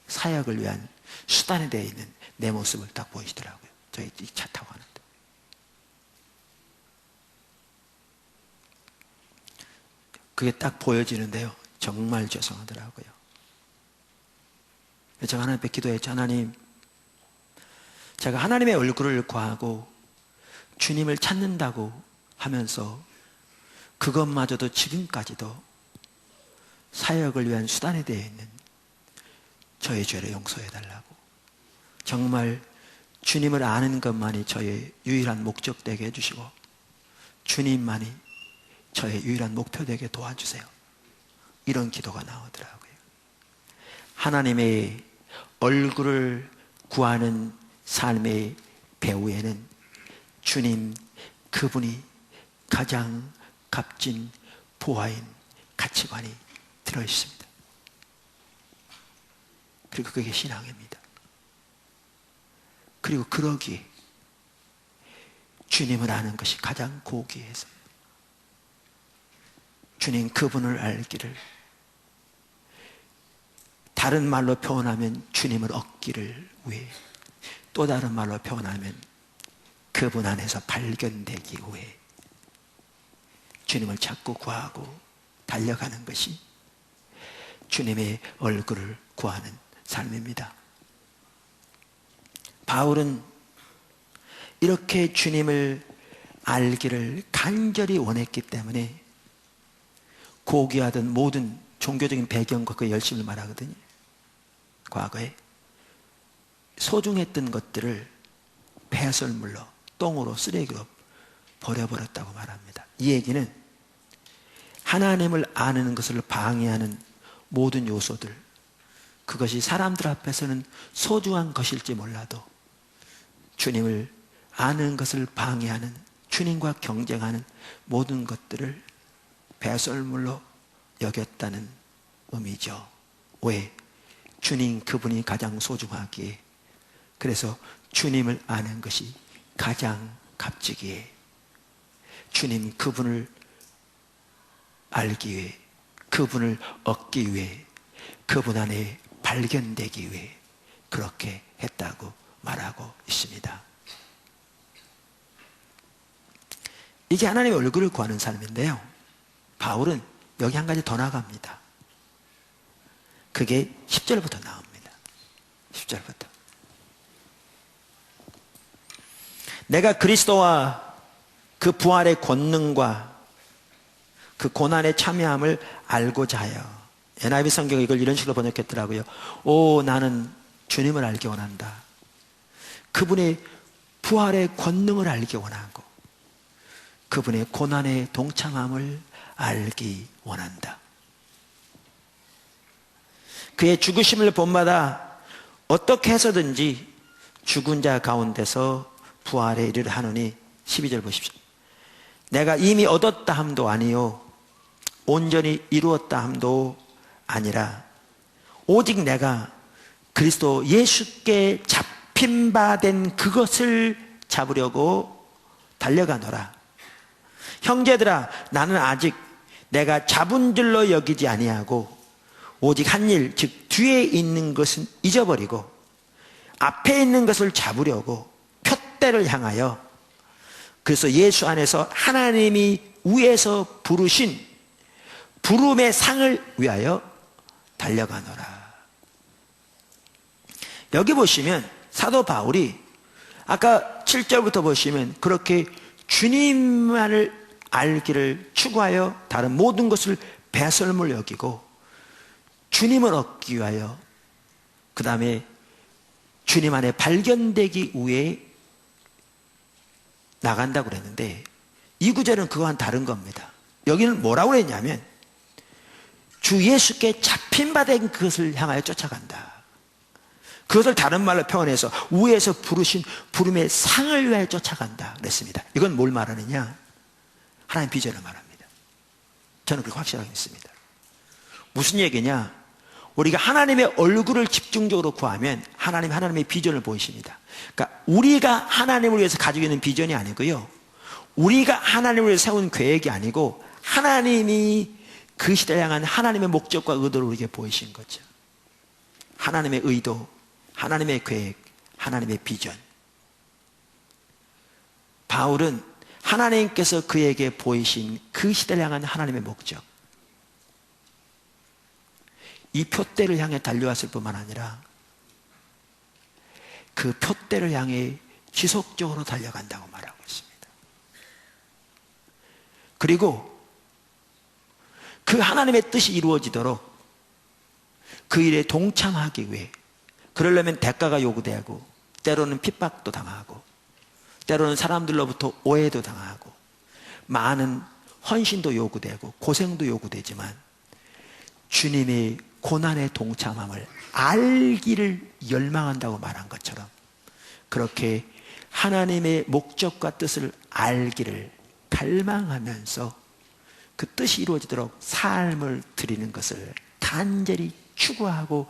사역을 위한 수단이 되어 있는 내 모습을 딱 보이시더라고요. 저희 이 차 타고 가는데. 그게 딱 보여지는데요, 정말 죄송하더라고요. 제가 하나님 앞에 기도했죠. 하나님, 제가 하나님의 얼굴을 구하고 주님을 찾는다고 하면서 그것마저도 지금까지도 사역을 위한 수단이 되어 있는 저의 죄를 용서해달라고, 정말 주님을 아는 것만이 저의 유일한 목적 되게 해주시고 주님만이 저의 유일한 목표 되게 도와주세요. 이런 기도가 나오더라고요. 하나님의 얼굴을 구하는 삶의 배후에는 주님 그분이 가장 값진 보화인 가치관이 들어있습니다. 그리고 그게 신앙입니다. 그리고 그러기에 주님을 아는 것이 가장 고귀해서 주님 그분을 알기를, 다른 말로 표현하면 주님을 얻기를 위해, 또 다른 말로 표현하면 그분 안에서 발견되기 위해 주님을 찾고 구하고 달려가는 것이 주님의 얼굴을 구하는 삶입니다. 바울은 이렇게 주님을 알기를 간절히 원했기 때문에 고귀하던 모든 종교적인 배경과 그 열심을 말하거든요. 과거에 소중했던 것들을 배설물로, 똥으로, 쓰레기로 버려버렸다고 말합니다. 이 얘기는 하나님을 아는 것을 방해하는 모든 요소들, 그것이 사람들 앞에서는 소중한 것일지 몰라도 주님을 아는 것을 방해하는, 주님과 경쟁하는 모든 것들을 배설물로 여겼다는 의미죠. 왜? 주님 그분이 가장 소중하기에, 그래서 주님을 아는 것이 가장 값지기에 주님 그분을 알기 위해, 그분을 얻기 위해, 그분 안에 발견되기 위해 그렇게 했다고 말하고 있습니다. 이게 하나님의 얼굴을 구하는 삶인데요, 바울은 여기 한 가지 더 나갑니다. 그게 10절부터 나옵니다. 10절부터. 내가 그리스도와 그 부활의 권능과 그 고난의 참여함을 알고자 하여. NIV 성경이 이걸 이런 식으로 번역했더라고요. 오, 나는 주님을 알기 원한다. 그분의 부활의 권능을 알기 원하고 그분의 고난의 동참함을 알기 원한다. 그의 죽으심을 본받아 어떻게 해서든지 죽은 자 가운데서 부활에 이르려 하노니. 12절 보십시오. 내가 이미 얻었다 함도 아니요 온전히 이루었다 함도 아니라 오직 내가 그리스도 예수께 잡힌 바 된 그것을 잡으려고 달려가노라. 형제들아, 나는 아직 내가 잡은 줄로 여기지 아니하고 오직 한 일, 즉 뒤에 있는 것은 잊어버리고 앞에 있는 것을 잡으려고 표대를 향하여 그래서 예수 안에서 하나님이 위에서 부르신 부름의 상을 위하여 달려가노라. 여기 보시면 사도 바울이 아까 7절부터 보시면 그렇게 주님만을 알기를 추구하여 다른 모든 것을 배설물 여기고 주님을 얻기 위하여, 그 다음에 주님 안에 발견되기 위해 나간다고 그랬는데, 이 구절은 그와는 다른 겁니다. 여기는 뭐라고 했냐면 주 예수께 잡힌 바 된 그것을 향하여 쫓아간다. 그것을 다른 말로 표현해서 위에서 부르신 부름의 상을 위하여 쫓아간다 그랬습니다. 이건 뭘 말하느냐? 하나님 비전을 말합니다. 저는 그렇게 확실하게 믿습니다. 무슨 얘기냐? 우리가 하나님의 얼굴을 집중적으로 구하면 하나님의 비전을 보이십니다. 그러니까 우리가 하나님을 위해서 가지고 있는 비전이 아니고요, 우리가 하나님을 위해서 세운 계획이 아니고 하나님이 그 시대를 향한 하나님의 목적과 의도를 우리에게 보이신 거죠. 하나님의 의도, 하나님의 계획, 하나님의 비전. 바울은 하나님께서 그에게 보이신 그 시대를 향한 하나님의 목적, 이 표대를 향해 달려왔을 뿐만 아니라 그 표대를 향해 지속적으로 달려간다고 말하고 있습니다. 그리고 그 하나님의 뜻이 이루어지도록 그 일에 동참하기 위해, 그러려면 대가가 요구되고 때로는 핍박도 당하고 때로는 사람들로부터 오해도 당하고 많은 헌신도 요구되고 고생도 요구되지만 주님의 고난의 동참함을 알기를 열망한다고 말한 것처럼 그렇게 하나님의 목적과 뜻을 알기를 갈망하면서 그 뜻이 이루어지도록 삶을 드리는 것을 간절히 추구하고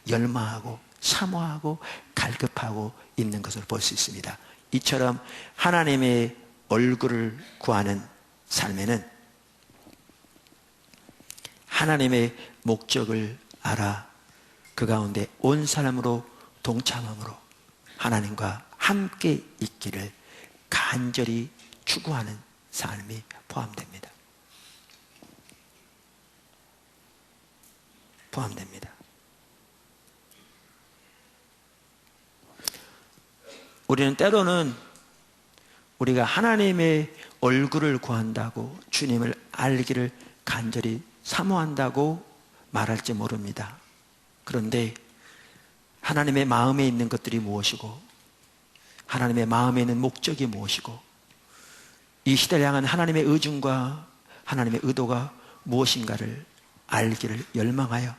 열망하고 사모하고 갈급하고 있는 것을 볼 수 있습니다. 이처럼 하나님의 얼굴을 구하는 삶에는 하나님의 목적을 알아 그 가운데 온 사람으로 동참함으로 하나님과 함께 있기를 간절히 추구하는 삶이 포함됩니다. 포함됩니다. 우리는 때로는 우리가 하나님의 얼굴을 구한다고 주님을 알기를 간절히 사모한다고 말할지 모릅니다. 그런데 하나님의 마음에 있는 것들이 무엇이고 하나님의 마음에 있는 목적이 무엇이고 이 시대를 향한 하나님의 의중과 하나님의 의도가 무엇인가를 알기를 열망하여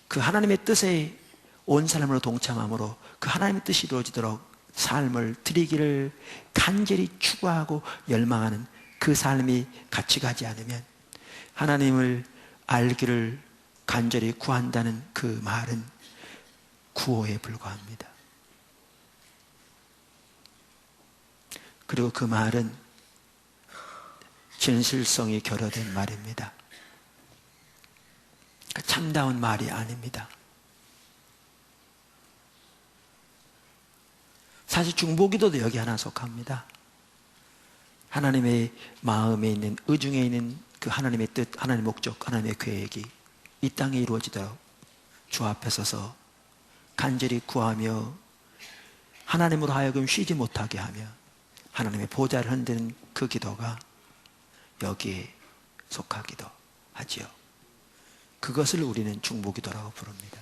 그 하나님의 뜻에 온 사람으로 동참함으로 그 하나님의 뜻이 이루어지도록 삶을 드리기를 간절히 추구하고 열망하는 그 삶이 같이 가지 않으면 하나님을 알기를 간절히 구한다는 그 말은 구호에 불과합니다. 그리고 그 말은 진실성이 결여된 말입니다. 참다운 말이 아닙니다. 사실 중보기도도 여기 하나 속합니다. 하나님의 마음에 있는, 의중에 있는 그 하나님의 뜻, 하나님의 목적, 하나님의 계획이 이 땅에 이루어지도록 주 앞에 서서 간절히 구하며 하나님으로 하여금 쉬지 못하게 하며 하나님의 보좌를 흔드는 그 기도가 여기에 속하기도 하지요. 그것을 우리는 중보기도라고 부릅니다.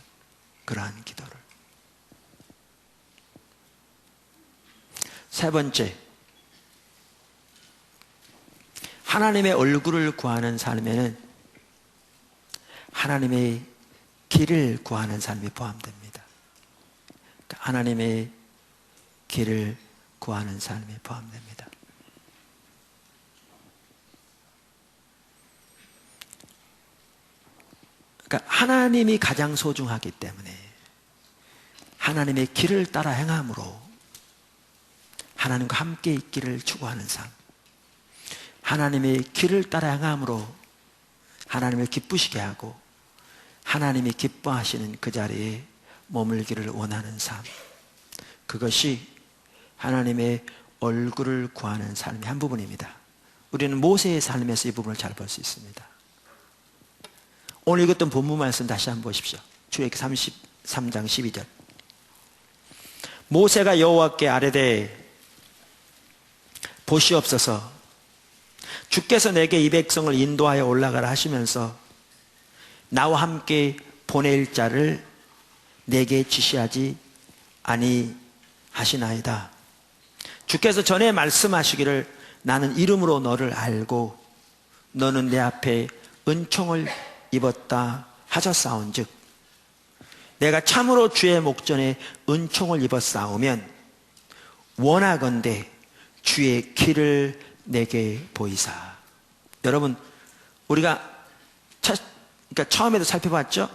그러한 기도를. 세 번째, 하나님의 얼굴을 구하는 삶에는 하나님의 길을 구하는 삶이 포함됩니다. 하나님의 길을 구하는 삶이 포함됩니다. 그러니까 하나님이 가장 소중하기 때문에 하나님의 길을 따라 행함으로 하나님과 함께 있기를 추구하는 삶, 하나님의 길을 따라 행함으로 하나님을 기쁘시게 하고 하나님이 기뻐하시는 그 자리에 머물기를 원하는 삶, 그것이 하나님의 얼굴을 구하는 삶의 한 부분입니다. 우리는 모세의 삶에서 이 부분을 잘 볼 수 있습니다. 오늘 읽었던 본문 말씀 다시 한번 보십시오. 출애굽기 33장 12절. 모세가 여호와께 아뢰되 보시옵소서, 주께서 내게 이 백성을 인도하여 올라가라 하시면서 나와 함께 보낼 자를 내게 지시하지 아니하시나이다. 주께서 전에 말씀하시기를 나는 이름으로 너를 알고 너는 내 앞에 은총을 입었다 하셨사온즉 내가 참으로 주의 목전에 은총을 입었사오면 원하건대 주의 길을 내게 보이사. 여러분, 우리가 그러니까 처음에도 살펴봤죠?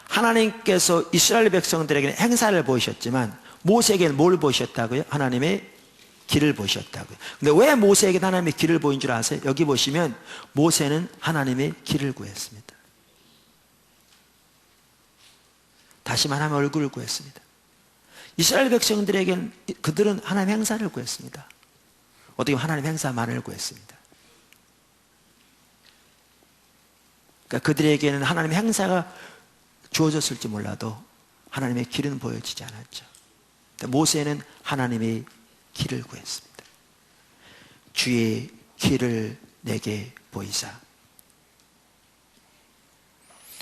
하나님께서 이스라엘 백성들에게는 행사를 보이셨지만 모세에게는 뭘 보이셨다고요? 하나님의 길을 보이셨다고요. 근데 왜 모세에게 하나님의 길을 보인 줄 아세요? 여기 보시면 모세는 하나님의 길을 구했습니다. 다시 말하면 얼굴을 구했습니다. 이스라엘 백성들에게는 그들은 하나님의 행사를 구했습니다. 어떻게 보면 하나님의 행사만을 구했습니다. 그러니까 그들에게는 하나님의 행사가 주어졌을지 몰라도 하나님의 길은 보여지지 않았죠. 모세는 하나님의 길을 구했습니다. 주의 길을 내게 보이사.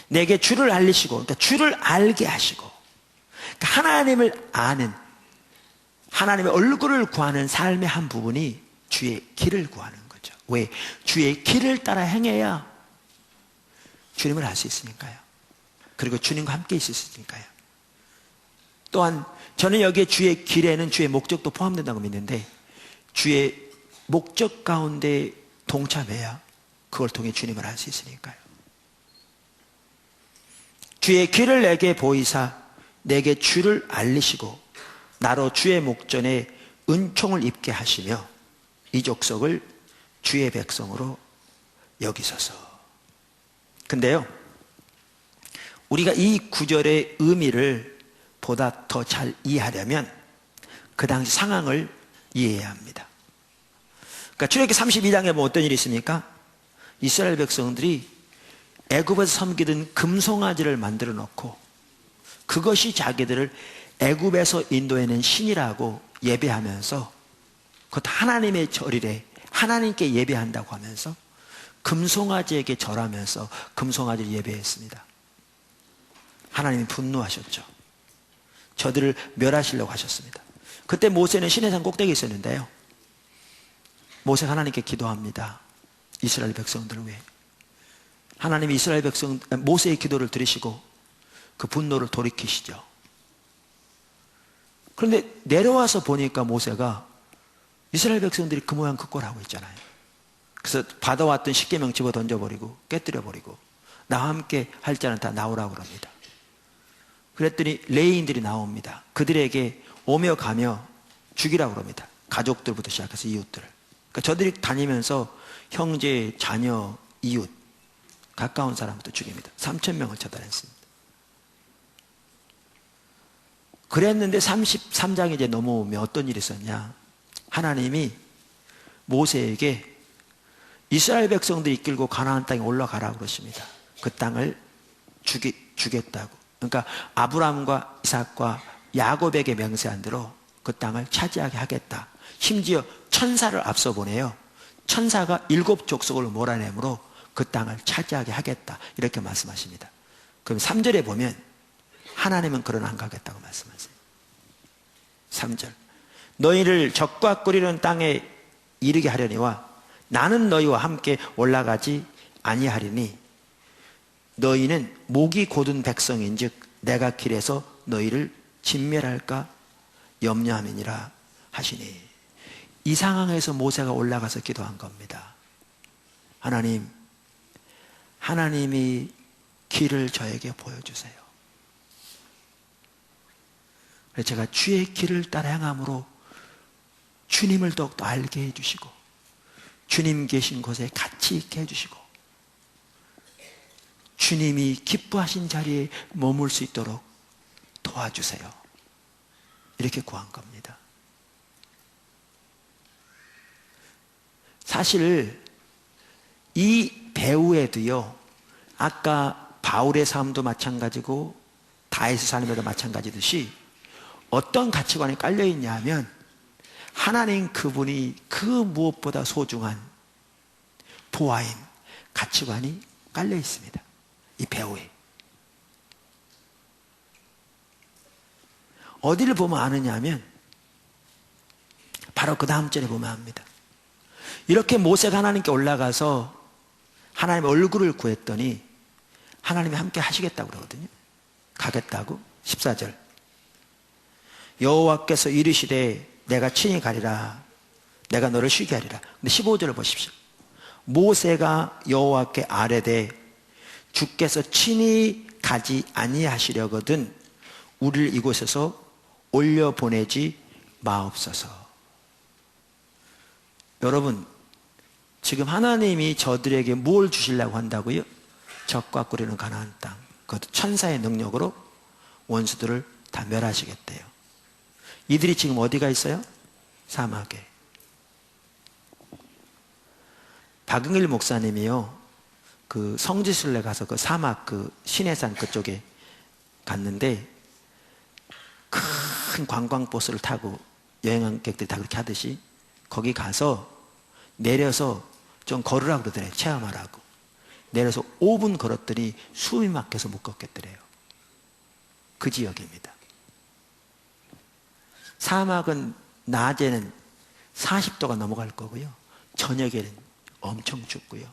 내게 주를 알리시고, 그러니까 주를 알게 하시고, 그러니까 하나님을 아는, 하나님의 얼굴을 구하는 삶의 한 부분이 주의 길을 구하는 거죠. 왜? 주의 길을 따라 행해야 주님을 알 수 있으니까요. 그리고 주님과 함께 있을 수 있으니까요. 또한 저는 여기에 주의 길에는 주의 목적도 포함된다고 믿는데 주의 목적 가운데 동참해야 그걸 통해 주님을 알 수 있으니까요. 주의 길을 내게 보이사 내게 주를 알리시고 나로 주의 목전에 은총을 입게 하시며 이 족속을 주의 백성으로 여기소서. 근데요, 우리가 이 구절의 의미를 보다 더 잘 이해하려면 그 당시 상황을 이해해야 합니다. 그러니까 출애굽기 32장에 뭐 어떤 일이 있습니까? 이스라엘 백성들이 애굽에서 섬기던 금송아지를 만들어 놓고 그것이 자기들을 애굽에서 인도해낸 신이라고 예배하면서 그것 하나님의 절일에 하나님께 예배한다고 하면서 금송아지에게 절하면서 금송아지를 예배했습니다. 하나님이 분노하셨죠. 저들을 멸하시려고 하셨습니다. 그때 모세는 시내산 꼭대기에 있었는데요, 모세가 하나님께 기도합니다. 이스라엘 백성들을 위해. 하나님이 이스라엘 백성 모세의 기도를 들으시고 그 분노를 돌이키시죠. 그런데 내려와서 보니까 모세가 이스라엘 백성들이 그 모양 그 꼴 하고 있잖아요. 그래서 받아왔던 십계명 집어 던져버리고 깨뜨려버리고 나와 함께 할 자는 다 나오라고 그럽니다. 그랬더니 레위인들이 나옵니다. 그들에게 오며 가며 죽이라고 그럽니다. 가족들부터 시작해서 이웃들을. 그러니까 저들이 다니면서 형제, 자녀, 이웃, 가까운 사람부터 죽입니다. 3,000명을 처단했습니다. 그랬는데 33장이 이제 넘어오면 어떤 일이 있었냐? 하나님이 모세에게 이스라엘 백성들이 이끌고 가나안 땅에 올라가라고 그러십니다. 그 땅을 주겠다고. 그러니까 아브라함과 이삭과 야곱에게 맹세한 대로 그 땅을 차지하게 하겠다. 심지어 천사를 앞서 보내요. 천사가 7족속을 몰아내므로 그 땅을 차지하게 하겠다. 이렇게 말씀하십니다. 그럼 3절에 보면 하나님은 그런 안 가겠다고 말씀하세요. 3절. 너희를 적과 꿀이는 땅에 이르게 하려니와 나는 너희와 함께 올라가지 아니하리니 너희는 목이 곧은 백성인즉 내가 길에서 너희를 진멸할까 염려함이니라 하시니. 이 상황에서 모세가 올라가서 기도한 겁니다. 하나님, 하나님이 길을 저에게 보여주세요. 그래서 제가 주의 길을 따라 행함으로 주님을 더욱더 알게 해주시고 주님 계신 곳에 같이 있게 해주시고 주님이 기뻐하신 자리에 머물 수 있도록 도와주세요. 이렇게 구한 겁니다. 사실 이 배후에도요, 아까 바울의 삶도 마찬가지고 다윗의 삶에도 마찬가지듯이 어떤 가치관이 깔려있냐 하면 하나님 그분이 그 무엇보다 소중한 보아임, 가치관이 깔려있습니다. 이 배후에. 어디를 보면 아느냐 하면 바로 그 다음 절에 보면 압니다. 이렇게 모세가 하나님께 올라가서 하나님의 얼굴을 구했더니 하나님이 함께 하시겠다고 그러거든요. 가겠다고. 14절. 여호와께서 이르시되 내가 친히 가리라. 내가 너를 쉬게 하리라. 근데 15절을 보십시오. 모세가 여호와께 아뢰되 주께서 친히 가지 아니하시려거든 우리를 이곳에서 올려보내지 마옵소서. 여러분, 지금 하나님이 저들에게 뭘 주시려고 한다고요? 적과 꿀이는 가나안 땅, 그것도 천사의 능력으로 원수들을 다 멸하시겠대요. 이들이 지금 어디가 있어요? 사막에. 박응일 목사님이요, 그 성지순례 가서 그 사막 그 시내산 그쪽에 갔는데 큰 관광버스를 타고 여행객들이 다 그렇게 하듯이 거기 가서 내려서 좀 걸으라고 그러더래요. 체험하라고. 내려서 5분 걸었더니 숨이 막혀서 못 걷겠더래요. 그 지역입니다. 사막은 낮에는 40도가 넘어갈 거고요. 저녁에는 엄청 춥고요.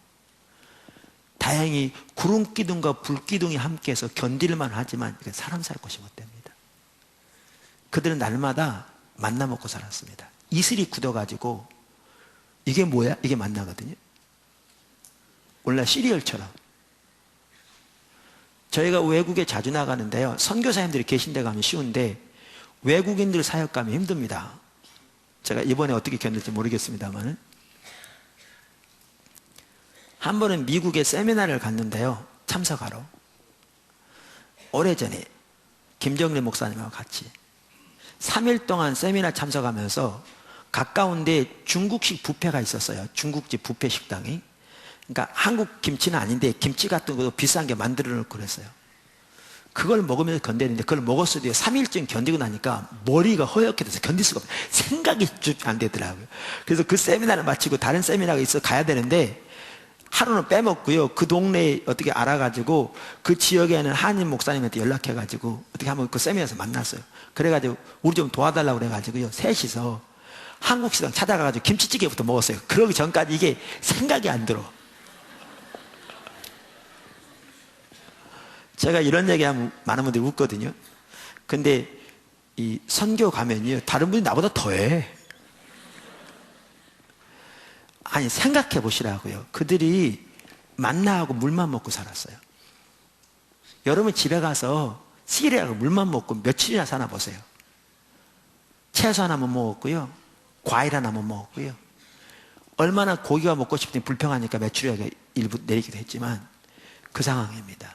다행히 구름기둥과 불기둥이 함께해서 견딜만 하지만 이건 사람 살 곳이 못 됩니다. 그들은 날마다 만나 먹고 살았습니다. 이슬이 굳어가지고 이게 뭐야? 이게 만나거든요. 오늘날 시리얼처럼. 저희가 외국에 자주 나가는데요, 선교사님들이 계신 데 가면 쉬운데 외국인들 사역 가면 힘듭니다. 제가 이번에 어떻게 견딜지 모르겠습니다만 한 번은 미국에 세미나를 갔는데요, 참석하러. 오래전에 김정래 목사님하고 같이 3일 동안 세미나 참석하면서 가까운데 중국식 뷔페가 있었어요. 중국집 뷔페 식당이. 그러니까 한국 김치는 아닌데 김치 같은 것도 비싼 게 만들어 놓고 그랬어요. 그걸 먹으면서 견디는데 그걸 먹었을 때 3일쯤 견디고 나니까 머리가 허옇게 돼서 견딜 수가 없어요. 생각이 안 되더라고요. 그래서 그 세미나를 마치고 다른 세미나가 있어 가야 되는데 하루는 빼먹고요. 그 동네에 어떻게 알아가지고 그 지역에는 한인 목사님한테 연락해가지고 어떻게 한번 그 세미나에서 만났어요. 그래가지고 우리 좀 도와달라고 그래가지고요, 셋이서 한국 식당 찾아가가지고 김치찌개부터 먹었어요. 그러기 전까지 이게 생각이 안 들어. 제가 이런 얘기하면 많은 분들이 웃거든요. 근데 이 선교 가면요, 다른 분이 나보다 더해. 아니, 생각해 보시라고요. 그들이 만나하고 물만 먹고 살았어요. 여러분 집에 가서 시리하고 물만 먹고 며칠이나 사나 보세요. 채소 하나 못 먹었고요, 과일 하나 못 먹었고요, 얼마나 고기가 먹고 싶더니 불평하니까 메추리알가 일부 내리기도 했지만 그 상황입니다.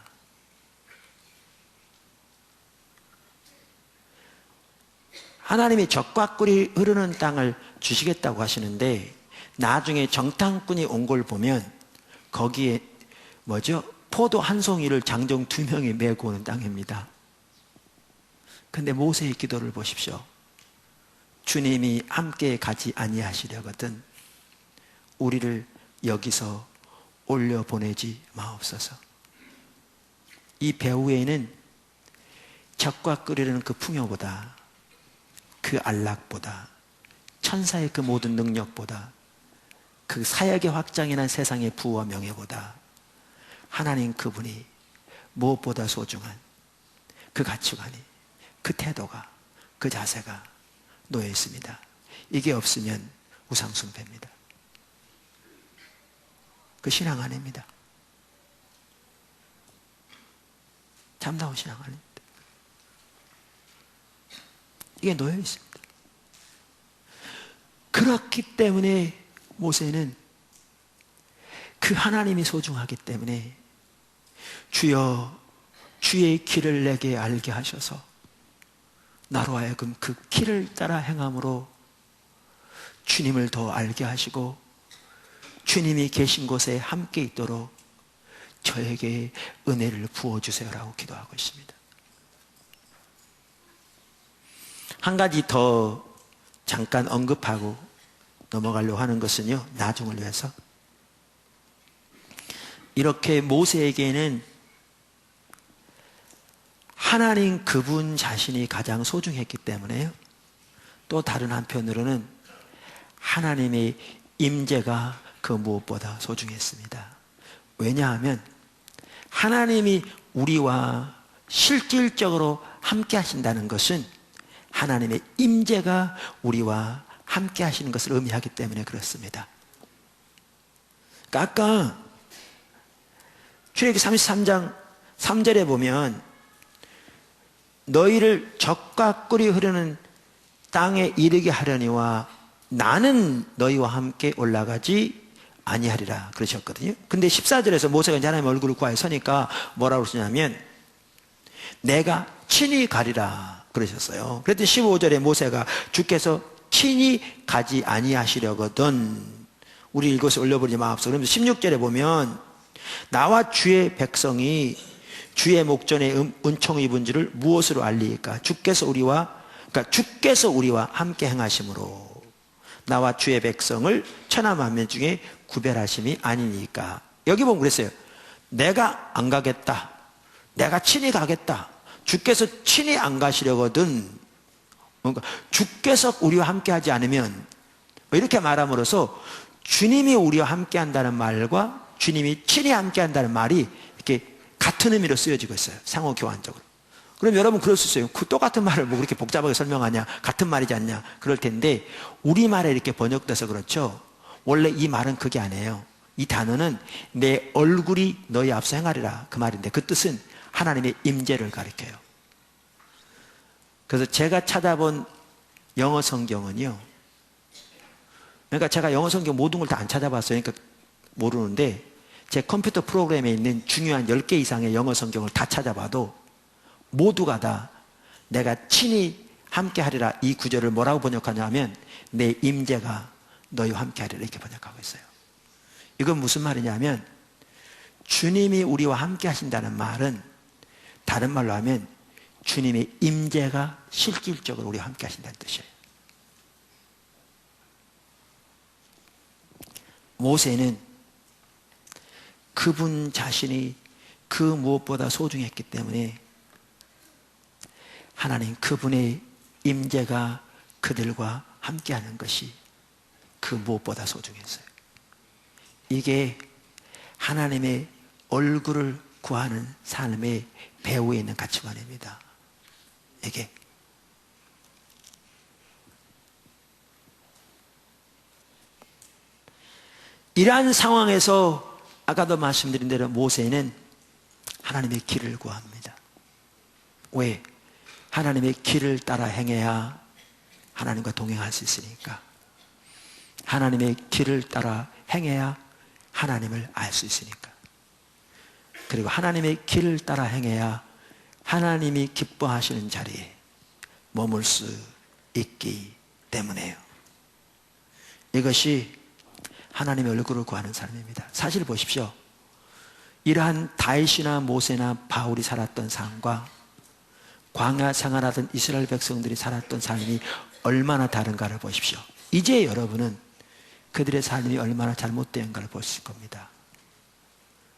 하나님이 적과 꿀이 흐르는 땅을 주시겠다고 하시는데 나중에 정탐꾼이 온 걸 보면 거기에 뭐죠? 포도 한 송이를 장정 2명이 메고 오는 땅입니다. 근데 모세의 기도를 보십시오. 주님이 함께 가지 아니하시려거든 우리를 여기서 올려보내지 마옵소서. 이 배후에는 적과 끓이는 그 풍요보다, 그 안락보다, 천사의 그 모든 능력보다, 그 사역의 확장이 난 세상의 부와 명예보다 하나님 그분이 무엇보다 소중한 그 가치관이, 그 태도가, 그 자세가 놓여 있습니다. 이게 없으면 우상숭배입니다. 그 신앙 아닙니다. 참다운 신앙 아닙니다. 이게 놓여 있습니다. 그렇기 때문에 모세는 그 하나님이 소중하기 때문에 주여 주의 길을 내게 알게 하셔서 나로 하여금 그 길을 따라 행함으로 주님을 더 알게 하시고 주님이 계신 곳에 함께 있도록 저에게 은혜를 부어주세요라고 기도하고 있습니다. 한 가지 더 잠깐 언급하고 넘어가려고 하는 것은요, 나중을 위해서 이렇게 모세에게는 하나님 그분 자신이 가장 소중했기 때문에요, 또 다른 한편으로는 하나님의 임재가 그 무엇보다 소중했습니다. 왜냐하면 하나님이 우리와 실질적으로 함께 하신다는 것은 하나님의 임재가 우리와 함께 하시는 것을 의미하기 때문에 그렇습니다. 그러니까 아까 출애굽기 33장 3절에 보면 너희를 적과 꿀이 흐르는 땅에 이르게 하려니와 나는 너희와 함께 올라가지 아니하리라 그러셨거든요. 근데 14절에서 모세가 이제 하나님의 얼굴을 구하여 서니까 뭐라고 그러시냐면 내가 친히 가리라 그러셨어요. 그랬더니 15절에 모세가 주께서 친히 가지 아니하시려거든 우리 이곳에 올려버리지 마옵소서. 그러면서 16절에 보면 나와 주의 백성이 주의 목전에 은총을 입은 줄을 무엇으로 알리까? 주께서 우리와 함께 행하심으로 나와 주의 백성을 천하 만민 중에 구별하심이 아니니까. 여기 보면 그랬어요. 내가 안 가겠다. 내가 친히 가겠다. 주께서 친히 안 가시려거든. 그러니까 주께서 우리와 함께 하지 않으면, 이렇게 말함으로써 주님이 우리와 함께 한다는 말과 주님이 친히 함께 한다는 말이 이렇게 같은 의미로 쓰여지고 있어요. 상호 교환적으로. 그럼 여러분 그럴 수 있어요. 그 똑같은 말을 뭐 그렇게 복잡하게 설명하냐, 같은 말이지 않냐 그럴 텐데, 우리말에 이렇게 번역돼서 그렇죠. 원래 이 말은 그게 아니에요. 이 단어는 내 얼굴이 너희 앞서 행하리라 그 말인데, 그 뜻은 하나님의 임재를 가리켜요. 그래서 제가 찾아본 영어 성경은요, 그러니까 제가 영어 성경 모든 걸 다 안 찾아봤어요. 그러니까 모르는데 제 컴퓨터 프로그램에 있는 중요한 10개 이상의 영어 성경을 다 찾아봐도 모두가 다 내가 친히 함께 하리라 이 구절을 뭐라고 번역하냐 하면 내 임재가 너희와 함께 하리라 이렇게 번역하고 있어요. 이건 무슨 말이냐면 주님이 우리와 함께 하신다는 말은 다른 말로 하면 주님의 임재가 실질적으로 우리와 함께 하신다는 뜻이에요. 모세는 그분 자신이 그 무엇보다 소중했기 때문에 하나님 그분의 임재가 그들과 함께하는 것이 그 무엇보다 소중했어요. 이게 하나님의 얼굴을 구하는 삶의 배후에 있는 가치관입니다. 이게 이러한 상황에서 아까도 말씀드린 대로 모세는 하나님의 길을 구합니다. 왜? 하나님의 길을 따라 행해야 하나님과 동행할 수 있으니까. 하나님의 길을 따라 행해야 하나님을 알 수 있으니까. 그리고 하나님의 길을 따라 행해야 하나님이 기뻐하시는 자리에 머물 수 있기 때문에요. 이것이 하나님의 얼굴을 구하는 삶입니다. 사실 보십시오. 이러한 다윗이나 모세나 바울이 살았던 삶과 광야 생활하던 이스라엘 백성들이 살았던 삶이 얼마나 다른가를 보십시오. 이제 여러분은 그들의 삶이 얼마나 잘못된가를 보실 겁니다.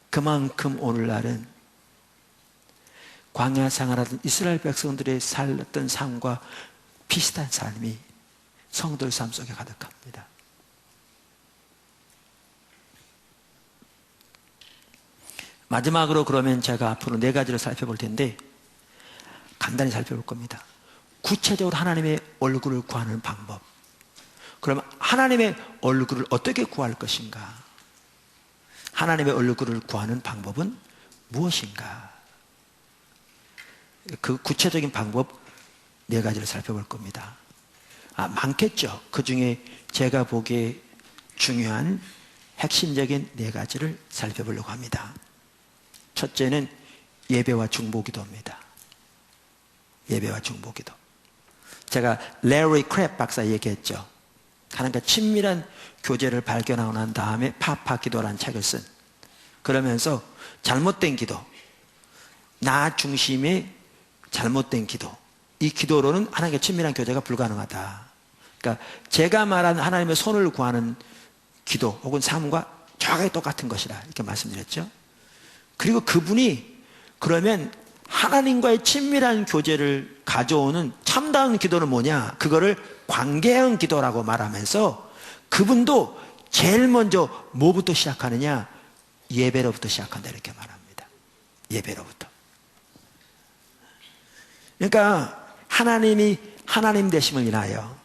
그만큼 오늘날은 광야 생활하던 이스라엘 백성들의 살았던 삶과 비슷한 삶이 성도의 삶 속에 가득합니다. 마지막으로 그러면 제가 앞으로 4가지를 살펴볼 텐데 간단히 살펴볼 겁니다. 구체적으로 하나님의 얼굴을 구하는 방법. 그러면 하나님의 얼굴을 어떻게 구할 것인가? 하나님의 얼굴을 구하는 방법은 무엇인가? 그 구체적인 방법 4가지를 살펴볼 겁니다. 많겠죠. 그 중에 제가 보기에 중요한 핵심적인 4가지를 살펴보려고 합니다. 첫째는 예배와 중보기도입니다. 예배와 중보기도. 제가 레리 크랩 박사 얘기했죠. 하나님과 친밀한 교제를 발견하고 난 다음에 파파 기도라는 책을 쓴. 그러면서 잘못된 기도, 나 중심의 잘못된 기도, 이 기도로는 하나님과 친밀한 교제가 불가능하다. 그러니까 제가 말한 하나님의 손을 구하는 기도 혹은 삶과 정확하게 똑같은 것이다, 이렇게 말씀드렸죠. 그리고 그분이 그러면 하나님과의 친밀한 교제를 가져오는 참다운 기도는 뭐냐? 그거를 관계형 기도라고 말하면서 그분도 제일 먼저 뭐부터 시작하느냐? 예배로부터 시작한다, 이렇게 말합니다. 예배로부터. 그러니까 하나님이 하나님 되심을 인하여,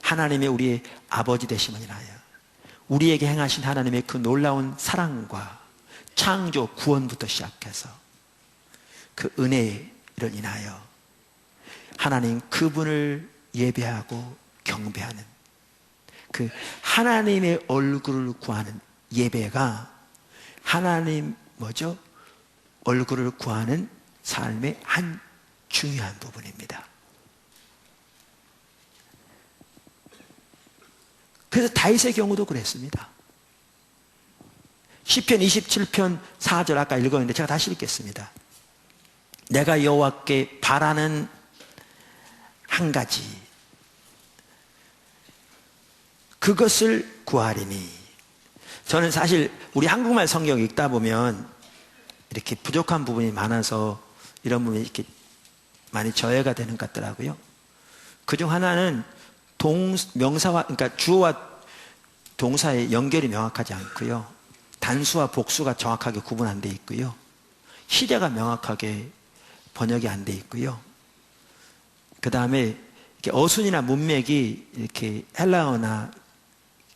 하나님이 우리의 아버지 되심을 인하여 우리에게 행하신 하나님의 그 놀라운 사랑과 창조, 구원부터 시작해서 그 은혜를 인하여 하나님 그분을 예배하고 경배하는 그 하나님의 얼굴을 구하는 예배가 하나님 얼굴을 구하는 삶의 한 중요한 부분입니다. 그래서 다윗의 경우도 그랬습니다. 시편 27편 4절 아까 읽었는데 제가 다시 읽겠습니다. 내가 여호와께 바라는 한 가지, 그것을 구하리니. 저는 사실 우리 한국말 성경 읽다 보면 이렇게 부족한 부분이 많아서 이런 부분이 이렇게 많이 저해가 되는 것 같더라고요. 그중 하나는 명사와, 그러니까 주어와 동사의 연결이 명확하지 않고요. 단수와 복수가 정확하게 구분 안 돼 있고요. 시제가 명확하게 번역이 안 돼 있고요. 그 다음에 이렇게 어순이나 문맥이 이렇게 헬라어나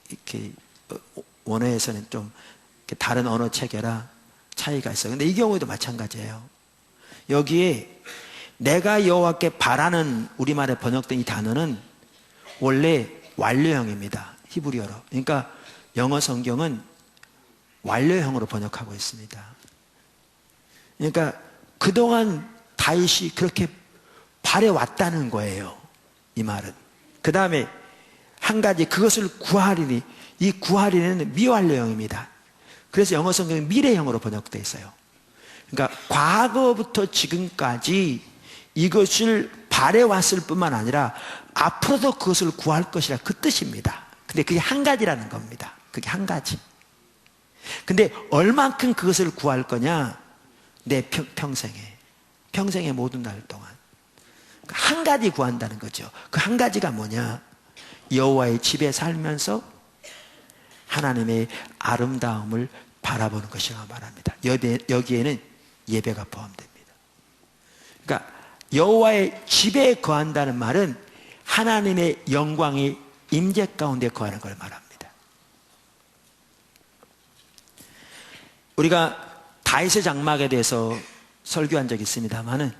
이렇게 원어에서는 좀 다른 언어 체계라 차이가 있어요. 근데 이 경우에도 마찬가지예요. 여기에 내가 여호와께 바라는 우리말에 번역된 이 단어는 원래 완료형입니다. 히브리어로. 그러니까 영어 성경은 완료형으로 번역하고 있습니다. 그러니까 그동안 다윗이 그렇게 바래왔다는 거예요, 이 말은. 그 다음에 한 가지, 그것을 구하리니. 이 구하리는 미완료형입니다. 그래서 영어 성경은 미래형으로 번역되어 있어요. 그러니까 과거부터 지금까지 이것을 바래왔을 뿐만 아니라 앞으로도 그것을 구할 것이라, 그 뜻입니다. 근데 그게 한 가지라는 겁니다. 그게 한 가지. 근데 얼만큼 그것을 구할 거냐? 내 평생의 모든 날 동안 한 가지 구한다는 거죠. 그 한 가지가 뭐냐? 여호와의 집에 살면서 하나님의 아름다움을 바라보는 것이라고 말합니다. 여기에는 예배가 포함됩니다. 그러니까 여호와의 집에 거한다는 말은 하나님의 영광이 임재 가운데 거하는 걸 말합니다. 우리가 다윗의 장막에 대해서 설교한 적이 있습니다만은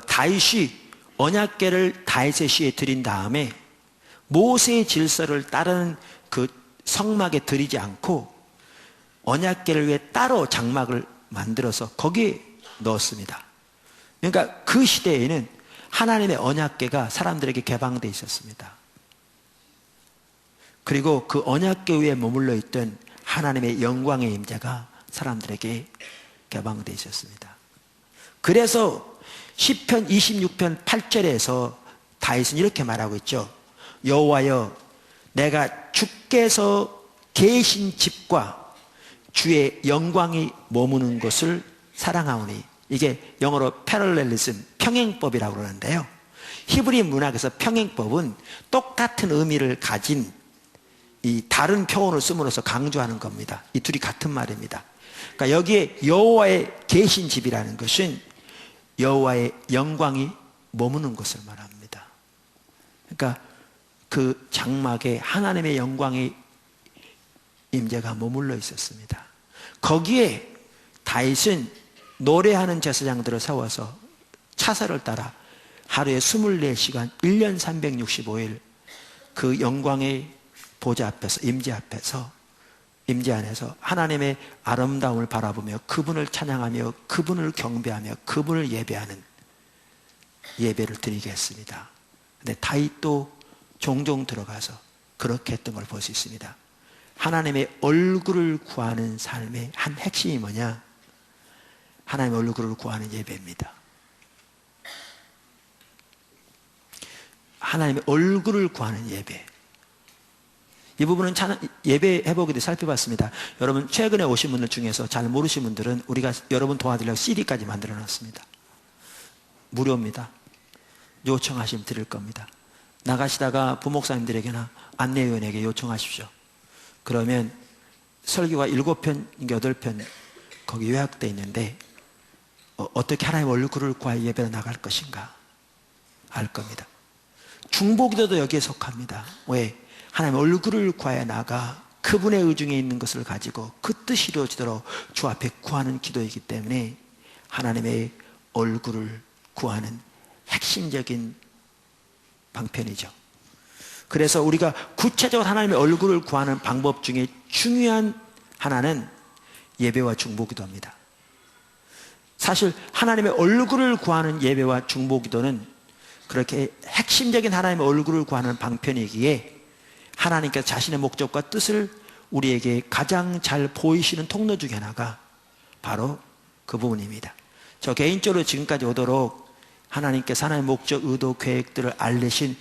다윗이 언약궤를 다윗의 시에 드린 다음에 모세의 질서를 따르는 그 성막에 들이지 않고 언약궤를 위해 따로 장막을 만들어서 거기에 넣었습니다. 그러니까 그 시대에는 하나님의 언약궤가 사람들에게 개방되어 있었습니다. 그리고 그 언약궤 위에 머물러 있던 하나님의 영광의 임재가 사람들에게 개방되어 있었습니다. 그래서 시편 26편 8절에서 다윗은 이렇게 말하고 있죠. 여호와여, 내가 주께서 계신 집과 주의 영광이 머무는 곳을 사랑하오니. 이게 영어로 패럴렐리즘, 평행법이라고 그러는데요. 히브리 문학에서 평행법은 똑같은 의미를 가진 이 다른 표현을 씀으로써 강조하는 겁니다. 이 둘이 같은 말입니다. 그러니까 여기에 여호와의 계신 집이라는 것은 여호와의 영광이 머무는 것을 말합니다. 그러니까 그 장막에 하나님의 영광의 임재가 머물러 있었습니다. 거기에 다윗은 노래하는 제사장들을 세워서 차세를 따라 하루에 24시간 1년 365일 그 영광의 보좌 앞에서, 임재 앞에서, 임재 안에서 하나님의 아름다움을 바라보며 그분을 찬양하며 그분을 경배하며 그분을 예배하는 예배를 드리게 했습니다. 근데 다윗도 종종 들어가서 그렇게 했던 걸 볼 수 있습니다. 하나님의 얼굴을 구하는 삶의 한 핵심이 뭐냐? 하나님의 얼굴을 구하는 예배입니다. 하나님의 얼굴을 구하는 예배. 이 부분은 예배 해보기도 살펴봤습니다. 여러분 최근에 오신 분들 중에서 잘 모르신 분들은 우리가 여러분 도와드리려고 CD까지 만들어 놨습니다. 무료입니다. 요청하시면 드릴 겁니다. 나가시다가 부목사님들에게나 안내위원에게 요청하십시오. 그러면 설교가 7편, 8편 거기 요약되어 있는데 어떻게 하나님의 얼굴을 구하여 예배로 나갈 것인가 알 겁니다. 중보기도도 여기에 속합니다. 왜? 하나님의 얼굴을 구하여 나가 그분의 의중에 있는 것을 가지고 그 뜻이 이루어지도록 주 앞에 구하는 기도이기 때문에 하나님의 얼굴을 구하는 핵심적인 방편이죠. 그래서 우리가 구체적으로 하나님의 얼굴을 구하는 방법 중에 중요한 하나는 예배와 중보기도입니다. 사실 하나님의 얼굴을 구하는 예배와 중보기도는 그렇게 핵심적인 하나님의 얼굴을 구하는 방편이기에 하나님께서 자신의 목적과 뜻을 우리에게 가장 잘 보이시는 통로 중에 하나가 바로 그 부분입니다. 저 개인적으로 지금까지 오도록 하나님께서 하나님의 목적, 의도, 계획들을 알리신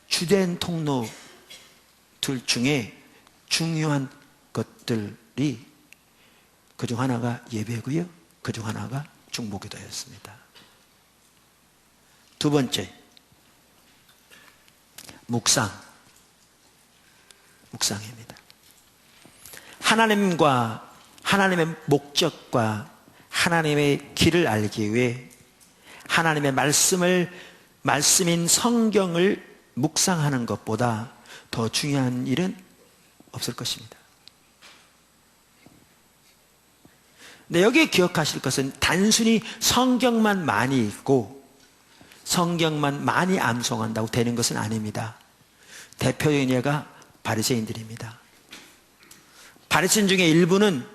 주된 통로들 중에 중요한 것들이 그중 하나가 예배고요. 그중 하나가 중보기도였습니다. 두 번째, 묵상입니다. 하나님과 하나님의 목적과 하나님의 길을 알기 위해 하나님의 말씀인 성경을 묵상하는 것보다 더 중요한 일은 없을 것입니다. 근데 여기에 기억하실 것은 단순히 성경만 많이 읽고 성경만 많이 암송한다고 되는 것은 아닙니다. 대표적인 예가 바리새인들입니다. 바리새인 중에 일부는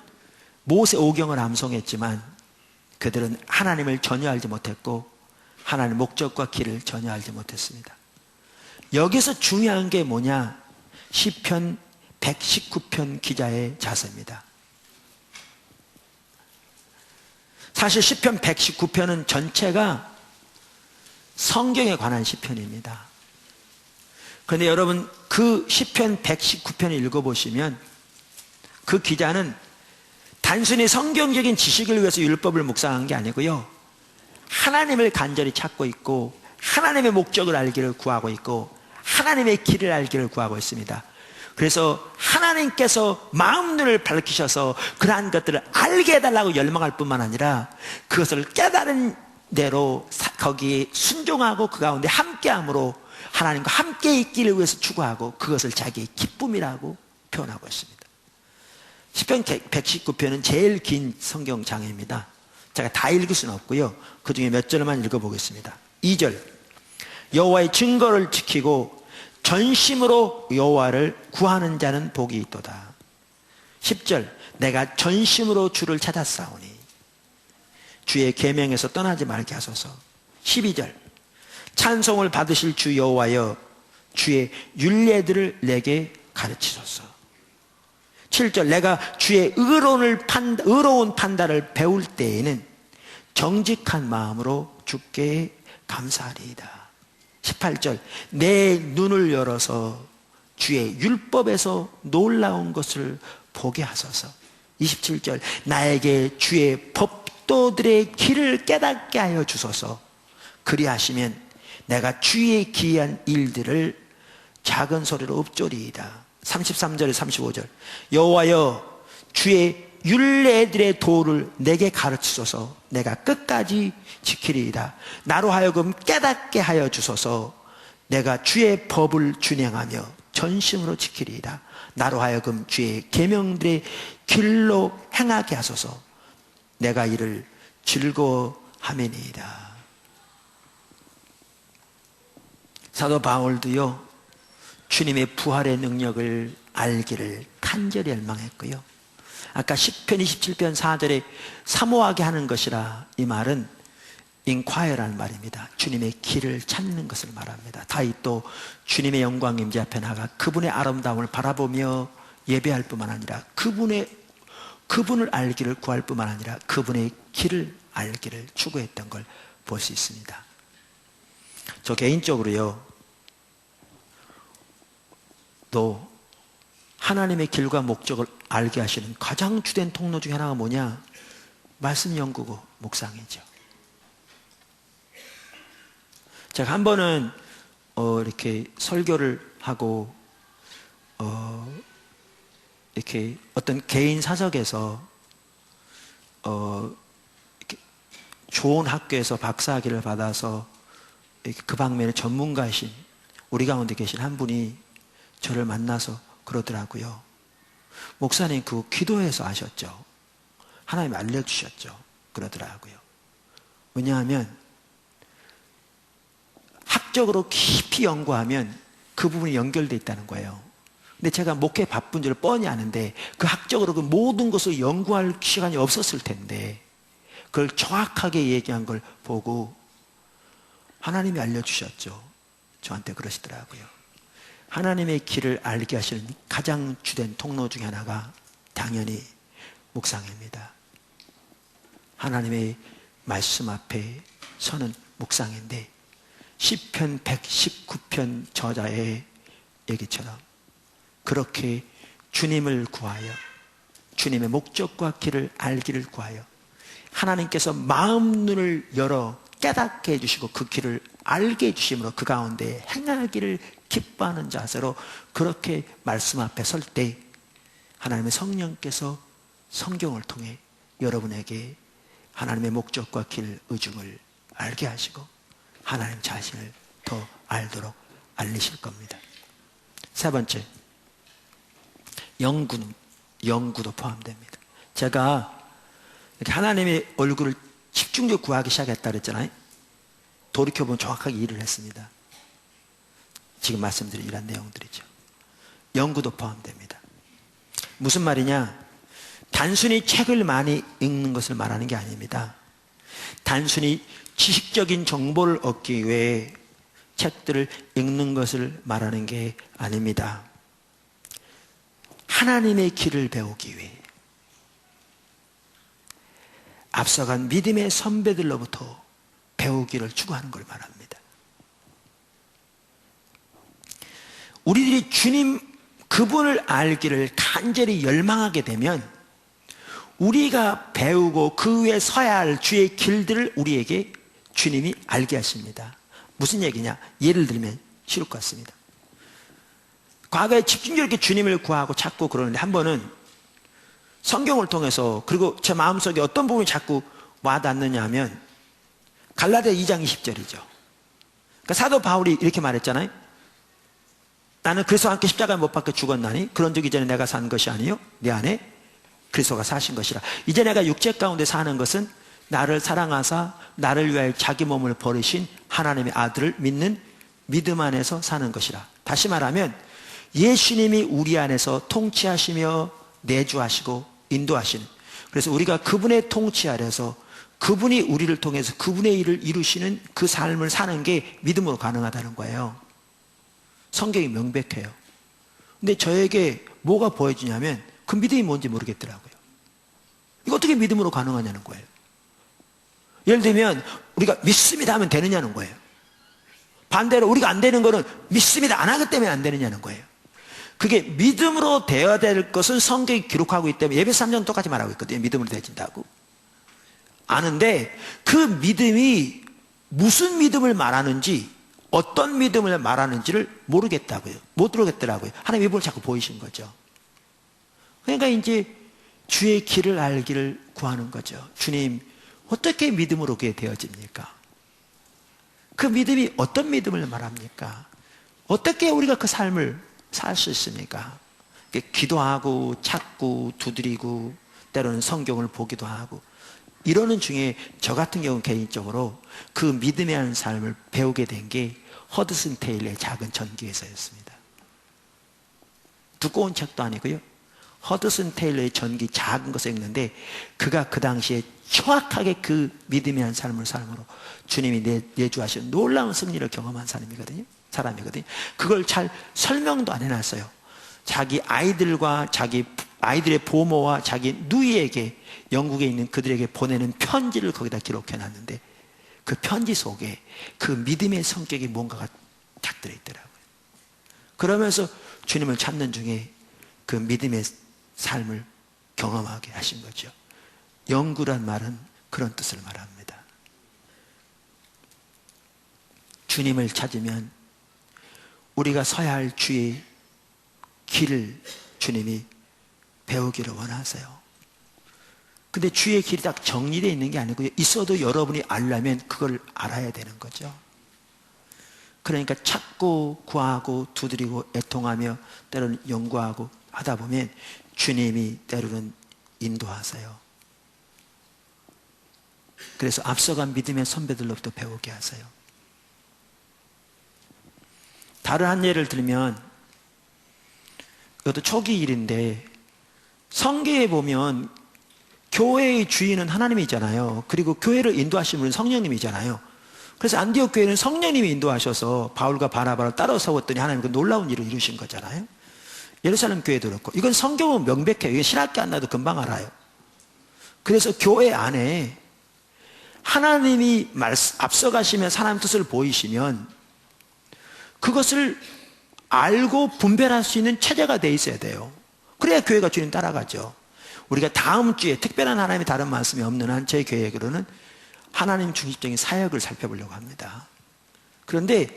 모세 오경을 암송했지만 그들은 하나님을 전혀 알지 못했고 하나님의 목적과 길을 전혀 알지 못했습니다. 여기서 중요한 게 뭐냐? 시편 119편 기자의 자세입니다. 사실 시편 119편은 전체가 성경에 관한 시편입니다. 그런데 여러분 그 시편 119편을 읽어보시면 그 기자는 단순히 성경적인 지식을 위해서 율법을 묵상한 게 아니고요, 하나님을 간절히 찾고 있고 하나님의 목적을 알기를 구하고 있고 하나님의 길을 알기를 구하고 있습니다. 그래서 하나님께서 마음눈을 밝히셔서 그러한 것들을 알게 해달라고 열망할 뿐만 아니라 그것을 깨달은 대로 거기에 순종하고 그 가운데 함께함으로 하나님과 함께 있기를 위해서 추구하고 그것을 자기의 기쁨이라고 표현하고 있습니다. 시편 119편은 제일 긴 성경 장입니다. 제가 다 읽을 수는 없고요, 그 중에 몇 절만 읽어보겠습니다. 2절, 여호와의 증거를 지키고 전심으로 여호와를 구하는 자는 복이 있도다. 10절, 내가 전심으로 주를 찾았사오니 주의 계명에서 떠나지 말게 하소서. 12절, 찬송을 받으실 주 여호와여 주의 율례들을 내게 가르치소서. 7절, 내가 주의 의로운 판단을 배울 때에는 정직한 마음으로 주께 감사하리이다. 18절, 내 눈을 열어서 주의 율법에서 놀라운 것을 보게 하소서. 27절, 나에게 주의 법도들의 길을 깨닫게 하여 주소서. 그리하시면 내가 주의 기이한 일들을 작은 소리로 읊조리이다. 33절 35절, 여호와여 주의 율례들의 도를 내게 가르치소서. 내가 끝까지 지키리이다. 나로 하여금 깨닫게 하여 주소서. 내가 주의 법을 준행하며 전심으로 지키리이다. 나로 하여금 주의 계명들의 길로 행하게 하소서. 내가 이를 즐거워하매니이다. 사도 바울도요, 주님의 부활의 능력을 알기를 간절히 열망했고요. 아까 시편 27편 4절에 사모하게 하는 것이라, 이 말은 인콰이어라는 말입니다. 주님의 길을 찾는 것을 말합니다. 다윗도 주님의 영광 임재 앞에 나가 그분의 아름다움을 바라보며 예배할 뿐만 아니라 그분을 알기를 구할 뿐만 아니라 그분의 길을 알기를 추구했던 걸 볼 수 있습니다. 저 개인적으로요, 또 하나님의 길과 목적을 알게 하시는 가장 주된 통로 중에 하나가 뭐냐? 말씀 연구고 묵상이죠. 제가 한 번은 이렇게 설교를 하고 이렇게 어떤 개인 사석에서 이렇게 좋은 학교에서 박사학위를 받아서 이렇게 그 방면의 전문가이신 우리 가운데 계신 한 분이 저를 만나서 그러더라고요. 목사님, 그거 기도해서 아셨죠? 하나님 알려주셨죠? 그러더라고요. 왜냐하면 학적으로 깊이 연구하면 그 부분이 연결되어 있다는 거예요. 근데 제가 목회 바쁜 줄 뻔히 아는데 그 학적으로 그 모든 것을 연구할 시간이 없었을 텐데 그걸 정확하게 얘기한 걸 보고 하나님이 알려주셨죠. 저한테 그러시더라고요. 하나님의 길을 알게 하시는 가장 주된 통로 중에 하나가 당연히 묵상입니다. 하나님의 말씀 앞에 서는 묵상인데 시편 119편 저자의 얘기처럼 그렇게 주님을 구하여 주님의 목적과 길을 알기를 구하여 하나님께서 마음 눈을 열어 깨닫게 해주시고 그 길을 알게 해주심으로 그 가운데 행하기를 기뻐하는 자세로 그렇게 말씀 앞에 설 때 하나님의 성령께서 성경을 통해 여러분에게 하나님의 목적과 길, 의중을 알게 하시고 하나님 자신을 더 알도록 알리실 겁니다. 세 번째, 연구도 포함됩니다. 제가 이렇게 하나님의 얼굴을 집중적으로 구하기 시작했다 그랬잖아요. 돌이켜보면 정확하게 일을 했습니다. 지금 말씀드린 이런 내용들이죠. 연구도 포함됩니다. 무슨 말이냐? 단순히 책을 많이 읽는 것을 말하는 게 아닙니다. 단순히 지식적인 정보를 얻기 위해 책들을 읽는 것을 말하는 게 아닙니다. 하나님의 길을 배우기 위해 앞서간 믿음의 선배들로부터 배우기를 추구하는 걸 말합니다. 우리들이 주님 그분을 알기를 간절히 열망하게 되면 우리가 배우고 그 위에 서야 할 주의 길들을 우리에게 주님이 알게 하십니다. 무슨 얘기냐? 예를 들면 쉬울 것 같습니다. 과거에 집중적으로 이렇게 주님을 구하고 찾고 그러는데 한 번은 성경을 통해서 그리고 제 마음속에 어떤 부분이 자꾸 와닿느냐 하면 갈라디아 2장 20절이죠. 그러니까 사도 바울이 이렇게 말했잖아요. 나는 그리스도와 함께 십자가에 못 박혀 죽었나니 그런즉 이전에 내가 산 것이 아니요 내 안에 그리스도가 사신 것이라. 이제 내가 육체 가운데 사는 것은 나를 사랑하사 나를 위하여 자기 몸을 버리신 하나님의 아들을 믿는 믿음 안에서 사는 것이라. 다시 말하면 예수님이 우리 안에서 통치하시며 내주하시고 인도하시는, 그래서 우리가 그분의 통치 아래서 그분이 우리를 통해서 그분의 일을 이루시는 그 삶을 사는 게 믿음으로 가능하다는 거예요. 성경이 명백해요. 근데 저에게 뭐가 보여지냐면 그 믿음이 뭔지 모르겠더라고요. 이거 어떻게 믿음으로 가능하냐는 거예요. 예를 들면 우리가 믿습니다 하면 되느냐는 거예요. 반대로 우리가 안 되는 거는 믿습니다 안 하기 때문에 안 되느냐는 거예요. 그게 믿음으로 되어야 될 것은 성경이 기록하고 있기 때문에 예배서 3장 똑같이 말하고 있거든요. 믿음으로 되어진다고 아는데 그 믿음이 무슨 믿음을 말하는지 어떤 믿음을 말하는지를 모르겠다고요. 못 들어겠더라고요. 하나님이 뭘 자꾸 보이신 거죠. 그러니까 이제 주의 길을 알기를 구하는 거죠. 주님, 어떻게 믿음으로 그게 되어집니까? 그 믿음이 어떤 믿음을 말합니까? 어떻게 우리가 그 삶을 살 수 있습니까? 기도하고 찾고 두드리고 때로는 성경을 보기도 하고 이러는 중에 저 같은 경우는 개인적으로 그 믿음에 하는 삶을 배우게 된 게 허드슨 테일러의 작은 전기에서였습니다. 두꺼운 책도 아니고요. 허드슨 테일러의 전기 작은 것을 읽는데 그가 그 당시에 정확하게 그 믿음에 하는 삶을 삶으로 주님이 내주하신 놀라운 승리를 경험한 사람이거든요. 그걸 잘 설명도 안 해놨어요. 자기 아이들과 자기 아이들의 부모와 자기 누이에게 영국에 있는 그들에게 보내는 편지를 거기다 기록해 놨는데 그 편지 속에 그 믿음의 성격이 뭔가가 딱 들어있더라고요. 그러면서 주님을 찾는 중에 그 믿음의 삶을 경험하게 하신 거죠. 영구란 말은 그런 뜻을 말합니다. 주님을 찾으면 우리가 서야 할 주의 길을 주님이 배우기를 원하세요. 근데 주의 길이 딱 정리되어 있는 게 아니고요. 있어도 여러분이 알려면 그걸 알아야 되는 거죠. 그러니까 찾고 구하고 두드리고 애통하며 때로는 연구하고 하다 보면 주님이 때로는 인도하세요. 그래서 앞서간 믿음의 선배들로부터 배우게 하세요. 다른 한 예를 들면 이것도 초기 일인데 성경에 보면 교회의 주인은 하나님이잖아요. 그리고 교회를 인도하신 분은 성령님이잖아요. 그래서 안디옥 교회는 성령님이 인도하셔서 바울과 바나바를 따라 세웠더니 하나님 그 놀라운 일을 이루신 거잖아요. 예루살렘 교회도 그렇고 이건 성경은 명백해요. 이게 신학교 안 나도 금방 알아요. 그래서 교회 안에 하나님이 앞서가시면 하나님 뜻을 보이시면 그것을 알고 분별할 수 있는 체제가 돼 있어야 돼요. 그래야 교회가 주님 따라가죠. 우리가 다음 주에 특별한 하나님의 다른 말씀이 없는 한 제 계획으로는 하나님 중심적인 사역을 살펴보려고 합니다. 그런데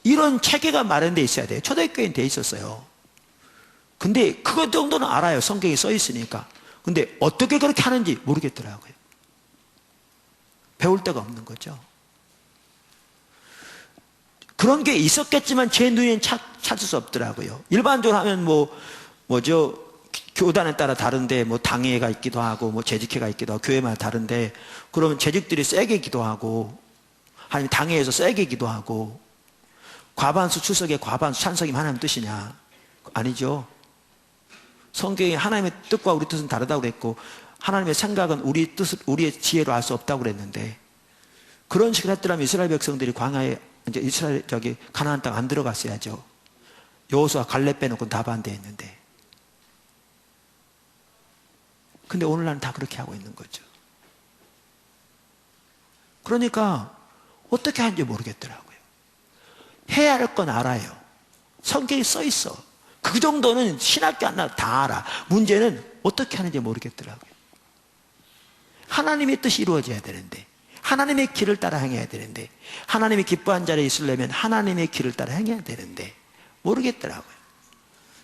이런 체계가 마련되어 있어야 돼요. 초대교회는 돼 있었어요. 근데 그것 정도는 알아요. 성경에 써 있으니까. 근데 어떻게 그렇게 하는지 모르겠더라고요. 배울 데가 없는 거죠. 그런 게 있었겠지만 제 눈에는 찾을 수 없더라고요. 일반적으로 하면 교단에 따라 다른데 당회가 있기도 하고 재직회가 있기도 하고 교회마다 다른데 그러면 재직들이 세게 기도하고 아니면 당회에서 세게 기도하고 과반수 출석에 과반수 찬성이면 하나님 뜻이냐? 아니죠. 성경이 하나님의 뜻과 우리 뜻은 다르다고 그랬고 하나님의 생각은 우리 뜻을 우리의 지혜로 알 수 없다고 그랬는데 그런 식으로 했더라면 이스라엘 백성들이 광야에 이제 가나안 땅 안 들어갔어야죠. 여호수아 갈렙 빼놓고 다 반대했는데. 근데 오늘날은 다 그렇게 하고 있는 거죠. 그러니까 어떻게 하는지 모르겠더라고요. 해야 할 건 알아요. 성경에 써 있어. 그 정도는 신학교 안 나도 다 알아. 문제는 어떻게 하는지 모르겠더라고요. 하나님의 뜻이 이루어져야 되는데 하나님의 길을 따라 행해야 되는데 하나님이 기뻐한 자리에 있으려면 하나님의 길을 따라 행해야 되는데 모르겠더라고요.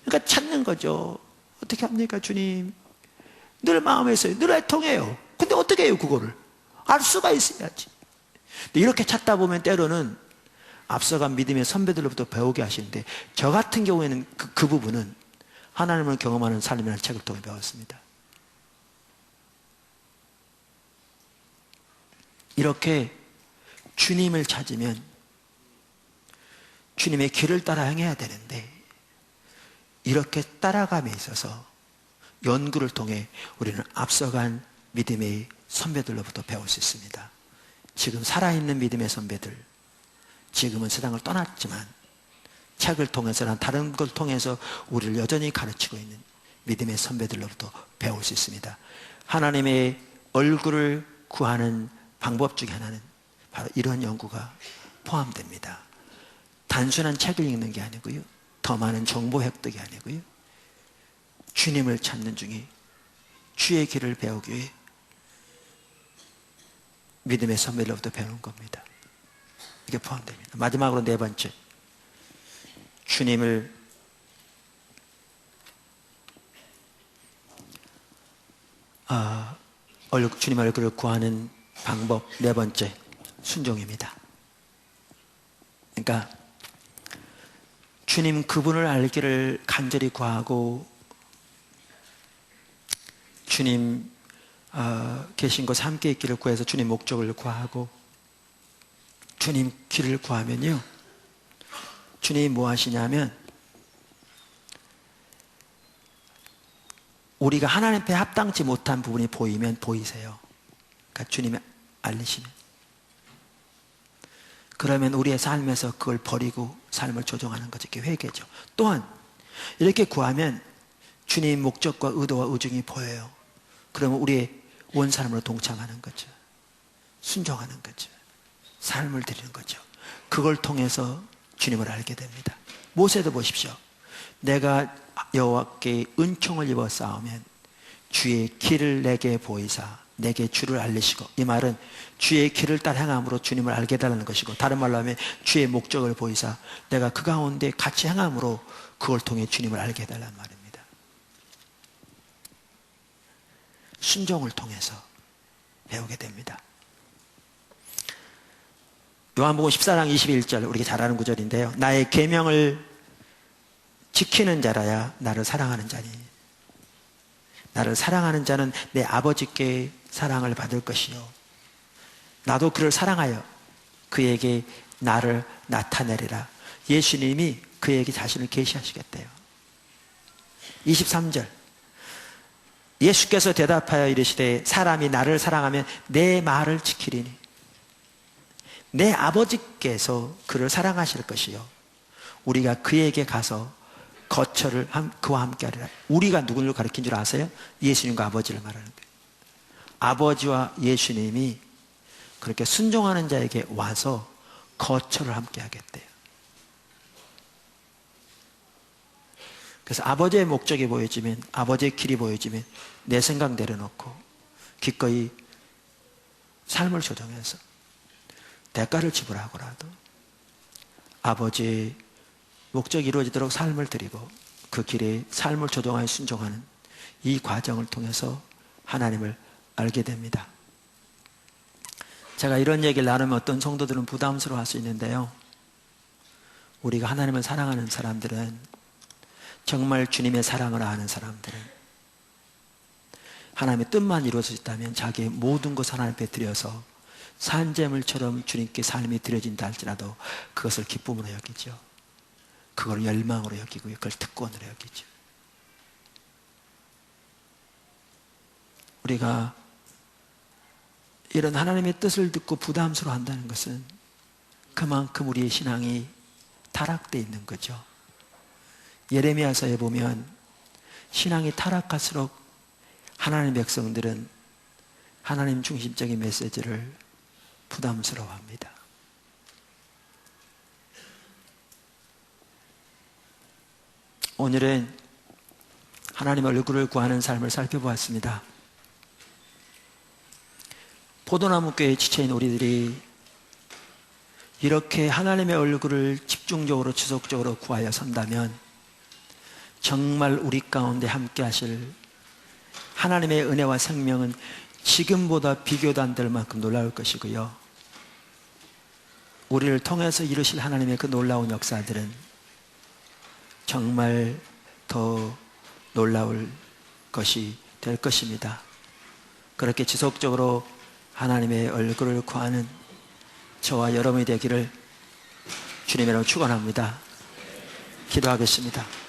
그러니까 찾는 거죠. 어떻게 합니까 주님? 늘 마음에서 늘 애통해요. 근데 어떻게 해요 그거를? 알 수가 있어야지. 근데 이렇게 찾다 보면 때로는 앞서간 믿음의 선배들로부터 배우게 하시는데 저 같은 경우에는 그 부분은 하나님을 경험하는 삶이라는 책을 통해 배웠습니다. 이렇게 주님을 찾으면 주님의 길을 따라 행해야 되는데, 이렇게 따라감에 있어서 연구를 통해 우리는 앞서간 믿음의 선배들로부터 배울 수 있습니다. 지금 살아있는 믿음의 선배들, 지금은 세상을 떠났지만 책을 통해서나 다른 걸 통해서 우리를 여전히 가르치고 있는 믿음의 선배들로부터 배울 수 있습니다. 하나님의 얼굴을 구하는 방법 중에 하나는 바로 이런 연구가 포함됩니다. 단순한 책을 읽는 게 아니고요, 더 많은 정보 획득이 아니고요, 주님을 찾는 중에 주의 길을 배우기 위해 믿음의 선배로부터 배우는 겁니다. 이게 포함됩니다. 마지막으로 네 번째, 주님의 얼굴을 구하는 방법 네 번째, 순종입니다. 그러니까 주님 그분을 알기를 간절히 구하고, 주님 계신 곳에 함께 있기를 구해서 주님 목적을 구하고, 주님 길을 구하면요, 주님이 뭐 하시냐면, 우리가 하나님 앞에 합당치 못한 부분이 보이면 보이세요. 그러니까 주님이 알리시면, 그러면 우리의 삶에서 그걸 버리고 삶을 조정하는 거죠. 이게 회개죠. 또한 이렇게 구하면 주님 목적과 의도와 의중이 보여요. 그러면 우리의 온 삶으로 동참하는 거죠. 순종하는 거죠. 삶을 드리는 거죠. 그걸 통해서 주님을 알게 됩니다. 모세도 보십시오. 내가 여호와께 은총을 입어 싸우면 주의 길을 내게 보이사 내게 주를 알리시고, 이 말은 주의 길을 따라 행함으로 주님을 알게 해달라는 것이고, 다른 말로 하면 주의 목적을 보이사 내가 그 가운데 같이 행함으로 그걸 통해 주님을 알게 해달라는 말입니다. 순종을 통해서 배우게 됩니다. 요한복음 14장 21절, 우리가 잘 아는 구절인데요, 나의 계명을 지키는 자라야 나를 사랑하는 자니, 나를 사랑하는 자는 내 아버지께 사랑을 받을 것이요, 나도 그를 사랑하여 그에게 나를 나타내리라. 예수님이 그에게 자신을 계시하시겠대요. 23절, 예수께서 대답하여 이르시되 사람이 나를 사랑하면 내 말을 지키리니 내 아버지께서 그를 사랑하실 것이요, 우리가 그에게 가서 거처를 그와 함께 하리라. 우리가 누구를 가리킨 줄 아세요? 예수님과 아버지를 말하는 거예요. 아버지와 예수님이 그렇게 순종하는 자에게 와서 거처를 함께 하겠대요. 그래서 아버지의 목적이 보여지면, 아버지의 길이 보여지면 내 생각 내려놓고 기꺼이 삶을 조정해서 대가를 지불하고라도 아버지의 목적이 이루어지도록 삶을 드리고 그 길에 삶을 조정하여 순종하는 이 과정을 통해서 하나님을 알게 됩니다. 제가 이런 얘기를 나누면 어떤 성도들은 부담스러워할 수 있는데요, 우리가 하나님을 사랑하는 사람들은, 정말 주님의 사랑을 아는 사람들은 하나님의 뜻만 이루어져 있다면 자기의 모든 것을 하나님 앞에 드려서 산재물처럼 주님께 삶이 드려진다 할지라도 그것을 기쁨으로 여기죠. 그걸 열망으로 여기고요, 그걸 특권으로 여기죠. 우리가 이런 하나님의 뜻을 듣고 부담스러워 한다는 것은 그만큼 우리의 신앙이 타락되어 있는 거죠. 예레미야서에 보면 신앙이 타락할수록 하나님의 백성들은 하나님 중심적인 메시지를 부담스러워합니다. 오늘은 하나님 얼굴을 구하는 삶을 살펴보았습니다. 포도나무교에 지쳐있는 우리들이 이렇게 하나님의 얼굴을 집중적으로 지속적으로 구하여 선다면 정말 우리 가운데 함께 하실 하나님의 은혜와 생명은 지금보다 비교도 안 될 만큼 놀라울 것이고요, 우리를 통해서 이루실 하나님의 그 놀라운 역사들은 정말 더 놀라울 것이 될 것입니다. 그렇게 지속적으로 하나님의 얼굴을 구하는 저와 여러분이 되기를 주님의 이름으로 축원합니다. 기도하겠습니다.